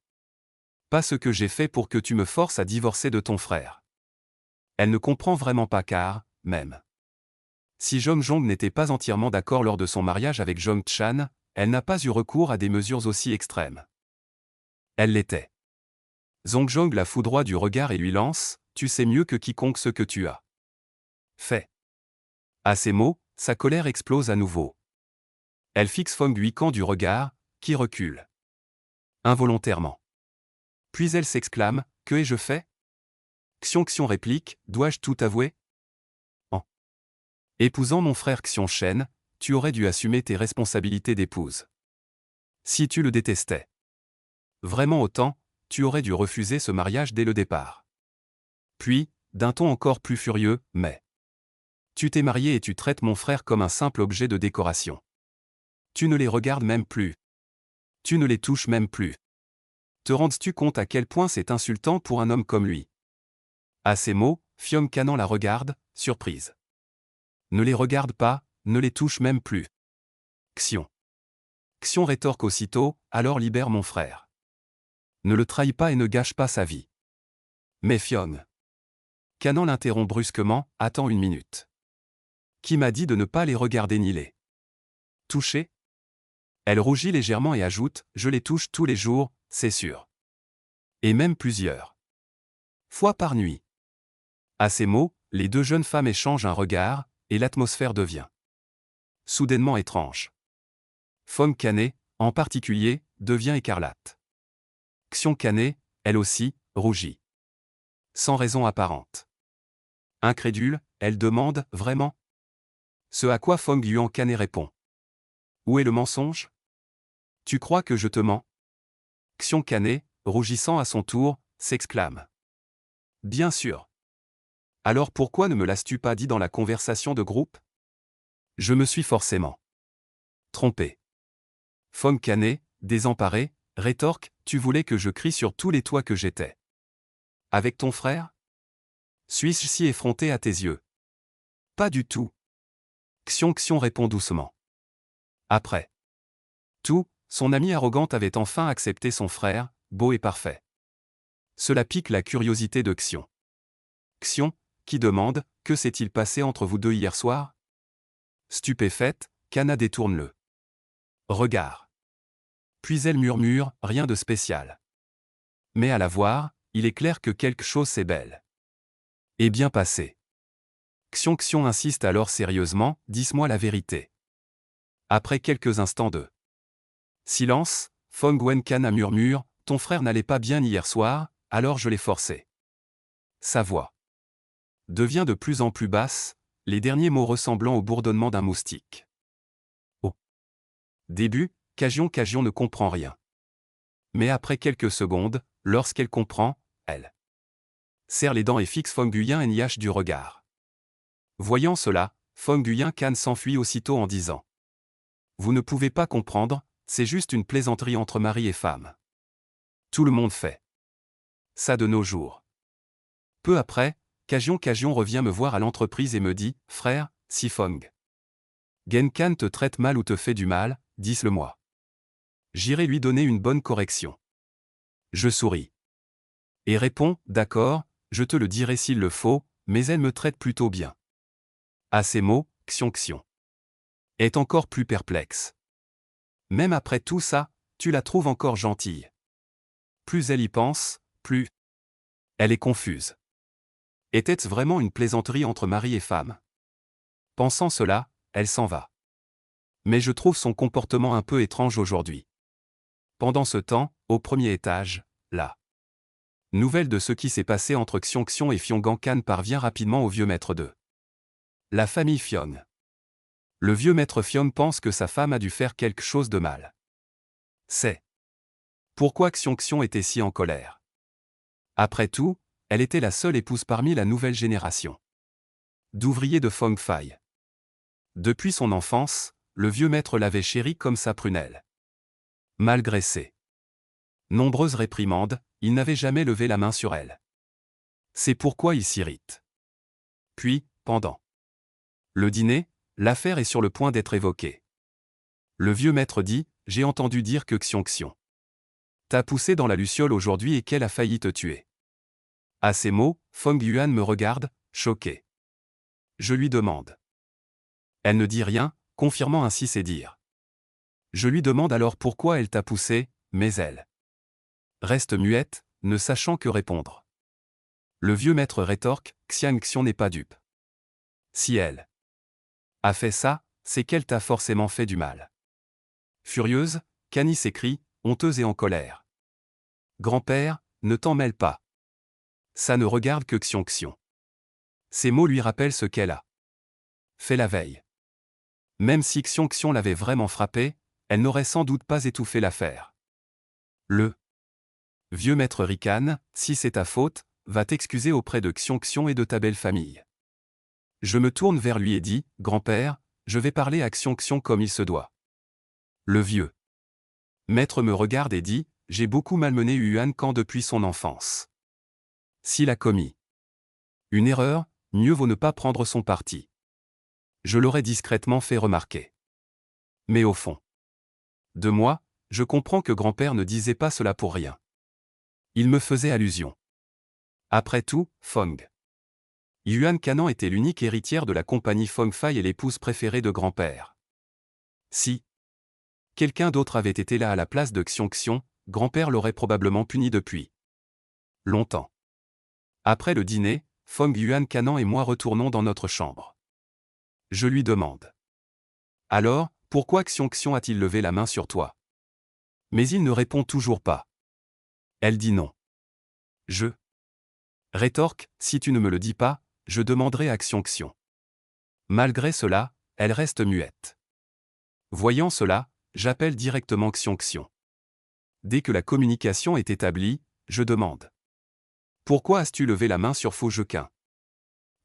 pas ce que j'ai fait pour que tu me forces à divorcer de ton frère. » Elle ne comprend vraiment pas car, même si Jong n'était pas entièrement d'accord lors de son mariage avec Jong-chan, elle n'a pas eu recours à des mesures aussi extrêmes. Elle l'était. Jong la foudroie du regard et lui lance, « Tu sais mieux que quiconque ce que tu as fait. » À ces mots, sa colère explose à nouveau. Elle fixe Fyongan du regard, qui recule involontairement. Puis elle s'exclame, « Que ai-je fait ?» Xiong réplique, « Dois-je tout avouer ? En épousant mon frère Xiongchen, tu aurais dû assumer tes responsabilités d'épouse. Si tu le détestais vraiment autant, tu aurais dû refuser ce mariage dès le départ. » Puis, d'un ton encore plus furieux, « Mais tu t'es marié et tu traites mon frère comme un simple objet de décoration. Tu ne les regardes même plus. Tu ne les touches même plus. Te rends-tu compte à quel point c'est insultant pour un homme comme lui ?» À ces mots, Fyongan la regarde, surprise. « Ne les regarde pas, ne les touche même plus. » Xiong rétorque aussitôt, « Alors libère mon frère. Ne le trahis pas et ne gâche pas sa vie. » Mais Fyongan l'interrompt brusquement, « Attends une minute. Qui m'a dit de ne pas les regarder ni les toucher ?» Elle rougit légèrement et ajoute, « Je les touche tous les jours, c'est sûr. Et même plusieurs fois par nuit. » À ces mots, les deux jeunes femmes échangent un regard, et l'atmosphère devient soudainement étrange. Fyongan, en particulier, devient écarlate. Xiong Canet, elle aussi, rougit. Sans raison apparente. Incrédule, elle demande « Vraiment ?» Ce à quoi Feng Yuan Canet répond. Où est le mensonge? Tu crois que je te mens? Xiong Canet, rougissant à son tour, s'exclame. Bien sûr. Alors pourquoi ne me l'as-tu pas dit dans la conversation de groupe? Je me suis forcément trompé. Feng Canet, désemparé, rétorque, tu voulais que je crie sur tous les toits que j'étais avec ton frère? Suis-je si effronté à tes yeux? Pas du tout. Xiong répond doucement. Après tout, son amie arrogante avait enfin accepté son frère, beau et parfait. Cela pique la curiosité de Xiong. Xiong, qui demande, que s'est-il passé entre vous deux hier soir? Stupéfaite, Kana détourne le regard. Puis elle murmure, rien de spécial. Mais à la voir, il est clair que quelque chose s'est belle et bien passé. Xiong insiste alors sérieusement, dis-moi la vérité. Après quelques instants de silence, Feng Wenkana murmure, ton frère n'allait pas bien hier soir, alors je l'ai forcé. Sa voix devient de plus en plus basse, les derniers mots ressemblant au bourdonnement d'un moustique. Au début, Cagion ne comprend rien. Mais après quelques secondes, lorsqu'elle comprend, elle serre les dents et fixe Feng Yuan du regard. Voyant cela, Feng Yuan s'enfuit aussitôt en disant « Vous ne pouvez pas comprendre, c'est juste une plaisanterie entre mari et femme. Tout le monde fait ça de nos jours. » Peu après, Cagion revient me voir à l'entreprise et me dit « Frère, si Feng Genkan te traite mal ou te fait du mal, dis-le-moi. J'irai lui donner une bonne correction. » Je souris. Et réponds « D'accord, je te le dirai s'il le faut, mais elle me traite plutôt bien. » À ces mots, Xiong est encore plus perplexe. Même après tout ça, tu la trouves encore gentille. Plus elle y pense, plus elle est confuse. Était-ce vraiment une plaisanterie entre mari et femme? Pensant cela, elle s'en va. Mais je trouve son comportement un peu étrange aujourd'hui. Pendant ce temps, au premier étage, la nouvelle de ce qui s'est passé entre Xiong et Fiongankan parvient rapidement au vieux maître de la famille Fiong. Le vieux maître Fiong pense que sa femme a dû faire quelque chose de mal. C'est pourquoi Xiong était si en colère. Après tout, elle était la seule épouse parmi la nouvelle génération d'ouvriers de Feng Fai. Depuis son enfance, le vieux maître l'avait chérie comme sa prunelle. Malgré ses nombreuses réprimandes, il n'avait jamais levé la main sur elle. C'est pourquoi il s'irrite. Puis, pendant le dîner, l'affaire est sur le point d'être évoquée. Le vieux maître dit, j'ai entendu dire que Xiong t'a poussé dans la luciole aujourd'hui et qu'elle a failli te tuer. À ces mots, Feng Yuan me regarde, choqué. Je lui demande. Elle ne dit rien, confirmant ainsi ses dires. Je lui demande alors pourquoi elle t'a poussé, mais elle reste muette, ne sachant que répondre. Le vieux maître rétorque, Xiong n'est pas dupe. Si elle a fait ça, c'est qu'elle t'a forcément fait du mal. Furieuse, Kani s'écrie, honteuse et en colère. Grand-père, ne t'en mêle pas. Ça ne regarde que Xiong. Ces mots lui rappellent ce qu'elle a fait la veille. Même si Xiong l'avait vraiment frappée, elle n'aurait sans doute pas étouffé l'affaire. Le vieux maître ricane, si c'est ta faute, va t'excuser auprès de Xiong et de ta belle famille. Je me tourne vers lui et dis, grand-père, je vais parler à Xiong comme il se doit. Le vieux maître me regarde et dit, j'ai beaucoup malmené Yuan Kan depuis son enfance. S'il a commis une erreur, mieux vaut ne pas prendre son parti. Je l'aurais discrètement fait remarquer. Mais au fond de moi, je comprends que grand-père ne disait pas cela pour rien. Il me faisait allusion. Après tout, Feng Yuan Canan était l'unique héritière de la compagnie Feng Fai et l'épouse préférée de grand-père. Si quelqu'un d'autre avait été là à la place de Xiong, grand-père l'aurait probablement puni depuis longtemps. Après le dîner, Feng Yuan Canan et moi retournons dans notre chambre. Je lui demande. Alors, pourquoi Xiong a-t-il levé la main sur toi? Mais il ne répond toujours pas. Elle dit non. Je rétorque, si tu ne me le dis pas, je demanderai à Xiong. Malgré cela, elle reste muette. Voyant cela, j'appelle directement Xiong. Dès que la communication est établie, je demande. Pourquoi as-tu levé la main sur Faux Jequin?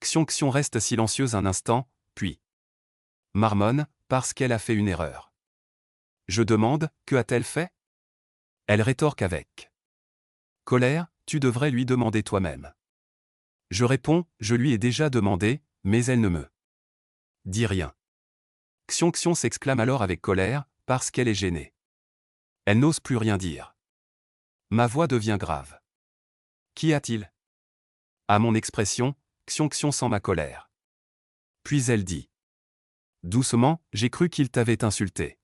Xiong reste silencieuse un instant, puis marmonne, parce qu'elle a fait une erreur. Je demande, que a-t-elle fait? Elle rétorque avec colère, tu devrais lui demander toi-même. Je réponds, je lui ai déjà demandé, mais elle ne me dit rien. Xiong s'exclame alors avec colère, parce qu'elle est gênée. Elle n'ose plus rien dire. Ma voix devient grave. Qu'y a-t-il? À mon expression, Xiong sent ma colère. Puis elle dit. Doucement, j'ai cru qu'il t'avait insulté.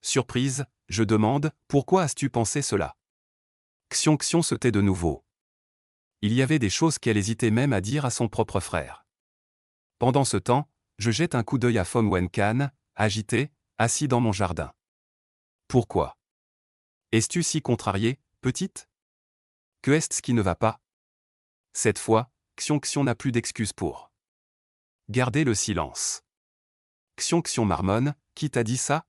Surprise, je demande, pourquoi as-tu pensé cela? Xiong se tait de nouveau. Il y avait des choses qu'elle hésitait même à dire à son propre frère. Pendant ce temps, je jette un coup d'œil à Fong Wencan, agité, assis dans mon jardin. Pourquoi? Es-tu si contrariée, petite? Que est-ce qui ne va pas? Cette fois, Xiong n'a plus d'excuse pour garder le silence. Xiong marmonne, qui t'a dit ça?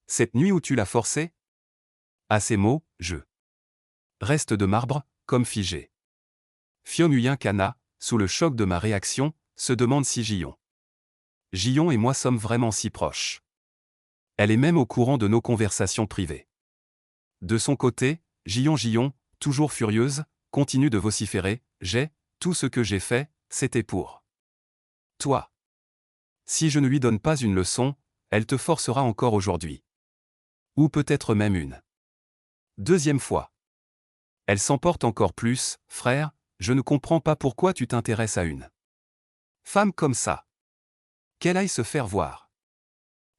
Cette nuit où tu l'as forcé? À ces mots, je reste de marbre, comme figé. Fion Kana, sous le choc de ma réaction, se demande si Jion et moi sommes vraiment si proches. Elle est même au courant de nos conversations privées. De son côté, Jion, toujours furieuse, continue de vociférer, tout ce que j'ai fait, c'était pour toi. Si je ne lui donne pas une leçon, elle te forcera encore aujourd'hui. Ou peut-être même une deuxième fois. Elle s'emporte encore plus, frère, je ne comprends pas pourquoi tu t'intéresses à une femme comme ça. Qu'elle aille se faire voir.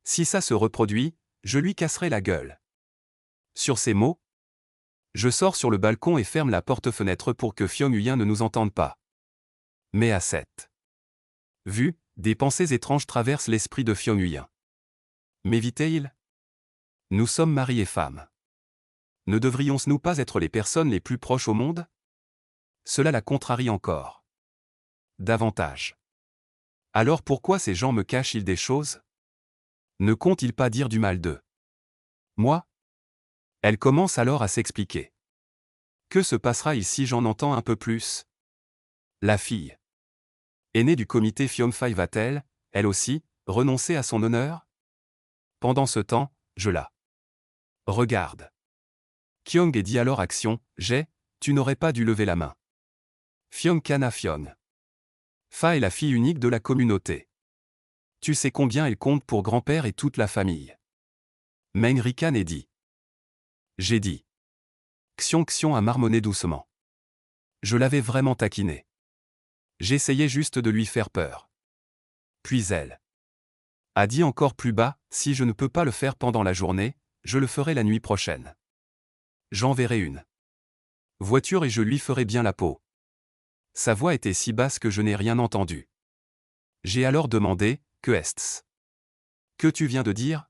Si ça se reproduit, je lui casserai la gueule. Sur ces mots, je sors sur le balcon et ferme la porte-fenêtre pour que Fion ne nous entende pas. Mais à cette vue, des pensées étranges traversent l'esprit de Fion. M'évite-t-il? Nous sommes mari et femme. Ne devrions-nous pas être les personnes les plus proches au monde? Cela la contrarie encore davantage. Alors pourquoi ces gens me cachent-ils des choses? Ne comptent-ils pas dire du mal d'eux? Moi? Elle commence alors à s'expliquer. Que se passera-il si j'en entends un peu plus? La fille aînée du comité Fiomfai va-t-elle, elle aussi, renoncer à son honneur? Pendant ce temps, je la regarde. Kyong dit alors action, tu n'aurais pas dû lever la main. Fiong Kana Fiong. Fa est la fille unique de la communauté. Tu sais combien elle compte pour grand-père et toute la famille. Meng Rikan est dit. J'ai dit. Xiong a marmonné doucement. Je l'avais vraiment taquiné. J'essayais juste de lui faire peur. Puis elle a dit encore plus bas, si je ne peux pas le faire pendant la journée, je le ferai la nuit prochaine. J'enverrai une voiture et je lui ferai bien la peau. Sa voix était si basse que je n'ai rien entendu. J'ai alors demandé, que est-ce que tu viens de dire?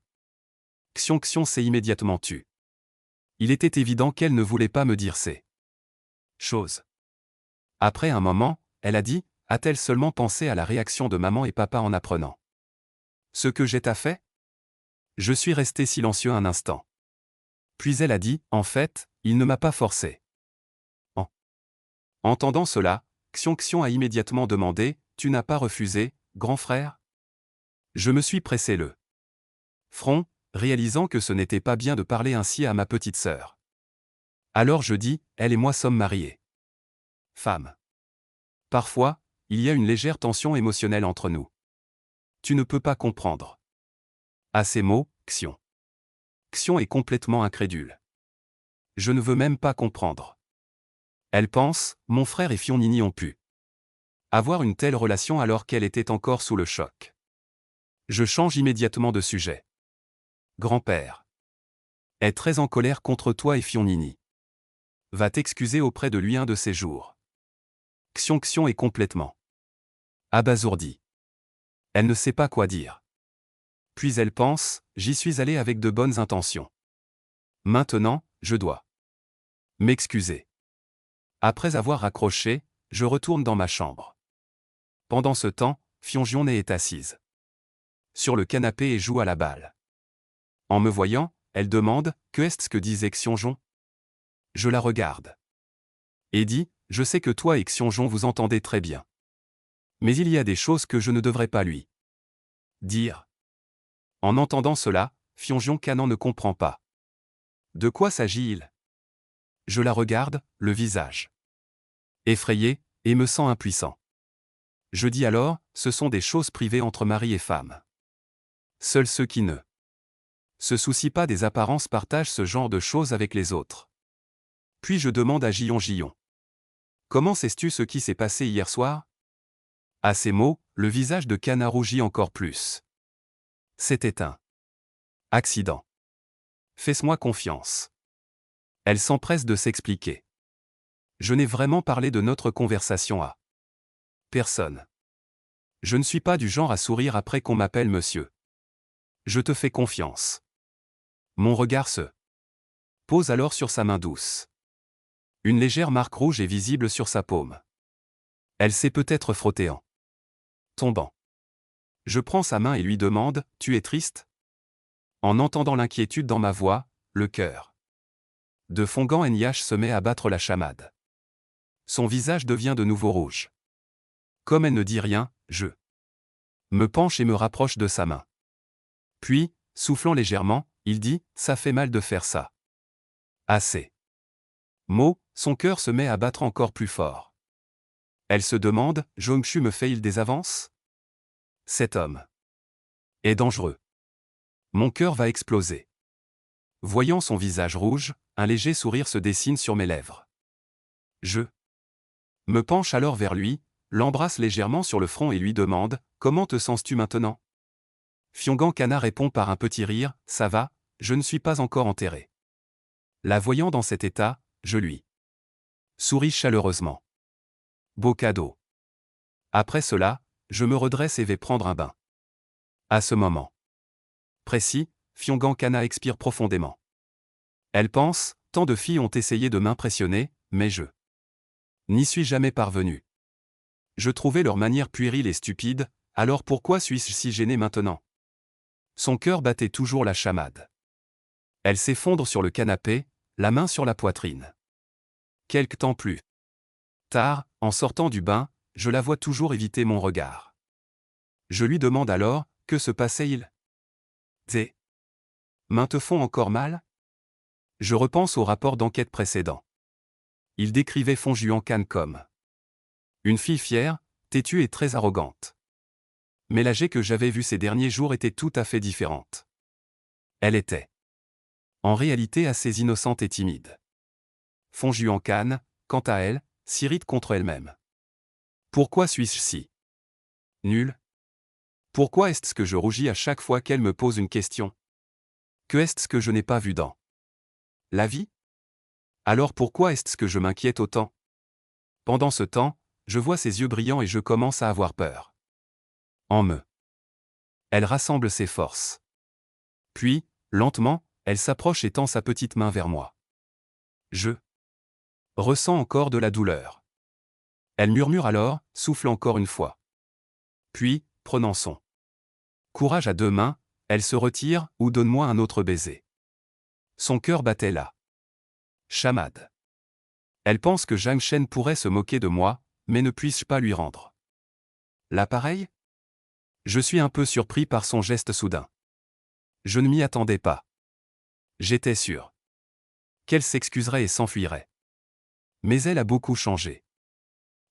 Xiong s'est immédiatement tu. Il était évident qu'elle ne voulait pas me dire ces choses. Après un moment, elle a dit, a-t-elle seulement pensé à la réaction de maman et papa en apprenant ce que j'ai fait? Je suis resté silencieux un instant. Puis elle a dit, en fait, il ne m'a pas forcé. En entendant cela, Xiong a immédiatement demandé, tu n'as pas refusé, grand frère? Je me suis pressé le front, réalisant que ce n'était pas bien de parler ainsi à ma petite sœur. Alors je dis, elle et moi sommes mariés. Femme. Parfois, il y a une légère tension émotionnelle entre nous. Tu ne peux pas comprendre. À ces mots, Xiong est complètement incrédule. Je ne veux même pas comprendre. Elle pense, mon frère et Fionini ont pu avoir une telle relation alors qu'elle était encore sous le choc. Je change immédiatement de sujet. Grand-père est très en colère contre toi et Fionini. Va t'excuser auprès de lui un de ces jours. Xiong est complètement abasourdie. Elle ne sait pas quoi dire. Puis elle pense, j'y suis allé avec de bonnes intentions. Maintenant, je dois m'excuser. Après avoir raccroché, je retourne dans ma chambre. Pendant ce temps, Fyongyone est assise sur le canapé et joue à la balle. En me voyant, elle demande « Que est-ce que disait Xiongjon ?» Je la regarde. Et dit « Je sais que toi et Xiongjon vous entendez très bien. Mais il y a des choses que je ne devrais pas lui dire. » En entendant cela, Fyongyone Kanan ne comprend pas. De quoi s'agit-il? Je la regarde, le visage effrayé, et me sens impuissant. Je dis alors, ce sont des choses privées entre mari et femme. Seuls ceux qui ne se soucient pas des apparences partagent ce genre de choses avec les autres. Puis je demande à Jion. Comment sais-tu ce qui s'est passé hier soir? À ces mots, le visage de Kana rougit encore plus. C'était un accident. Fais-moi confiance. Elle s'empresse de s'expliquer. Je n'ai vraiment parlé de notre conversation à personne. Je ne suis pas du genre à sourire après qu'on m'appelle monsieur. Je te fais confiance. Mon regard se pose alors sur sa main douce. Une légère marque rouge est visible sur sa paume. Elle s'est peut-être frottée en tombant. Je prends sa main et lui demande « Tu es triste ?» En entendant l'inquiétude dans ma voix, le cœur de Fongan NH se met à battre la chamade. Son visage devient de nouveau rouge. Comme elle ne dit rien, je me penche et me rapproche de sa main. Puis, soufflant légèrement, il dit « Ça fait mal de faire ça. » Assez. Mots, son cœur se met à battre encore plus fort. Elle se demande « Jongchu me fait-il des avances? Cet homme est dangereux. Mon cœur va exploser. » Voyant son visage rouge, un léger sourire se dessine sur mes lèvres. Je me penche alors vers lui, l'embrasse légèrement sur le front et lui demande « Comment te sens-tu maintenant ?» Fyongan Kana répond par un petit rire « Ça va, je ne suis pas encore enterré. » La voyant dans cet état, je lui souris chaleureusement. Beau cadeau. Après cela, je me redresse et vais prendre un bain. À ce moment précis, Fyongan Kana expire profondément. Elle pense, tant de filles ont essayé de m'impressionner, mais je n'y suis jamais parvenu. Je trouvais leur manière puérile et stupide, alors pourquoi suis-je si gêné maintenant? Son cœur battait toujours la chamade. Elle s'effondre sur le canapé, la main sur la poitrine. Quelque temps plus tard, en sortant du bain, je la vois toujours éviter mon regard. Je lui demande alors, que se passait-il? Tes mains te font encore mal? Je repense au rapport d'enquête précédent. Il décrivait Fyongyone Kanan comme une fille fière, têtue et très arrogante. Mais l'âgée que j'avais vue ces derniers jours était tout à fait différente. Elle était en réalité assez innocente et timide. Fyongyone Kanan, quant à elle, s'irrite contre elle-même. Pourquoi suis-je si nul? Pourquoi est-ce que je rougis à chaque fois qu'elle me pose une question? Que est-ce que je n'ai pas vu dans la vie? Alors pourquoi est-ce que je m'inquiète autant? Pendant ce temps, je vois ses yeux brillants et je commence à avoir peur. Elle rassemble ses forces. Puis, lentement, elle s'approche et tend sa petite main vers moi. Je ressens encore de la douleur. Elle murmure alors, souffle encore une fois. Puis, prenant son courage à deux mains, elle se retire ou donne-moi un autre baiser. Son cœur battait là. Chamade. Elle pense que Zhang Shen pourrait se moquer de moi, mais ne puis-je pas lui rendre l'appareil? Je suis un peu surpris par son geste soudain. Je ne m'y attendais pas. J'étais sûr qu'elle s'excuserait et s'enfuirait. Mais elle a beaucoup changé.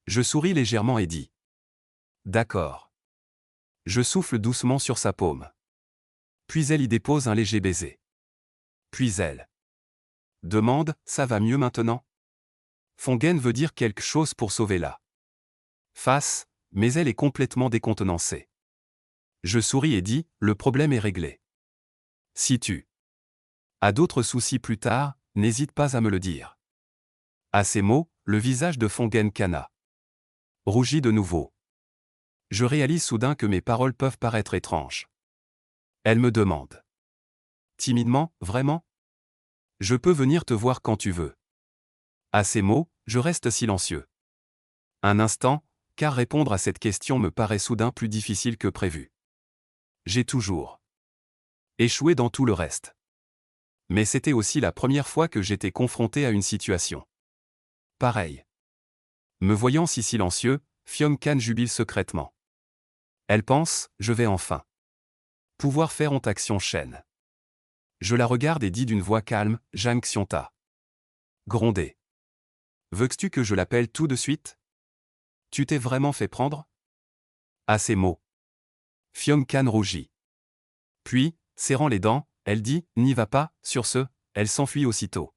Je souris légèrement et dis « D'accord. » Je souffle doucement sur sa paume. Puis elle y dépose un léger baiser. Puis elle demande « Ça va mieux maintenant ?» Fongen veut dire quelque chose pour sauver la face, mais elle est complètement décontenancée. Je souris et dis « Le problème est réglé. Si tu as d'autres soucis plus tard, n'hésite pas à me le dire. » À ces mots, le visage de Fyongyone Kanan rougit de nouveau. Je réalise soudain que mes paroles peuvent paraître étranges. Elle me demande timidement, vraiment? Je peux venir te voir quand tu veux. À ces mots, je reste silencieux. Un instant, car répondre à cette question me paraît soudain plus difficile que prévu. J'ai toujours échoué dans tout le reste. Mais c'était aussi la première fois que j'étais confronté à une situation pareille. Me voyant si silencieux, Fion-kan jubile secrètement. Elle pense, je vais enfin pouvoir faire honte action chaîne. Je la regarde et dis d'une voix calme, Jang Xion-ta. Grondé. Veux-tu que je l'appelle tout de suite? Tu t'es vraiment fait prendre? À ces mots. Fion-kan rougit. Puis, serrant les dents, elle dit, n'y va pas, sur ce, elle s'enfuit aussitôt.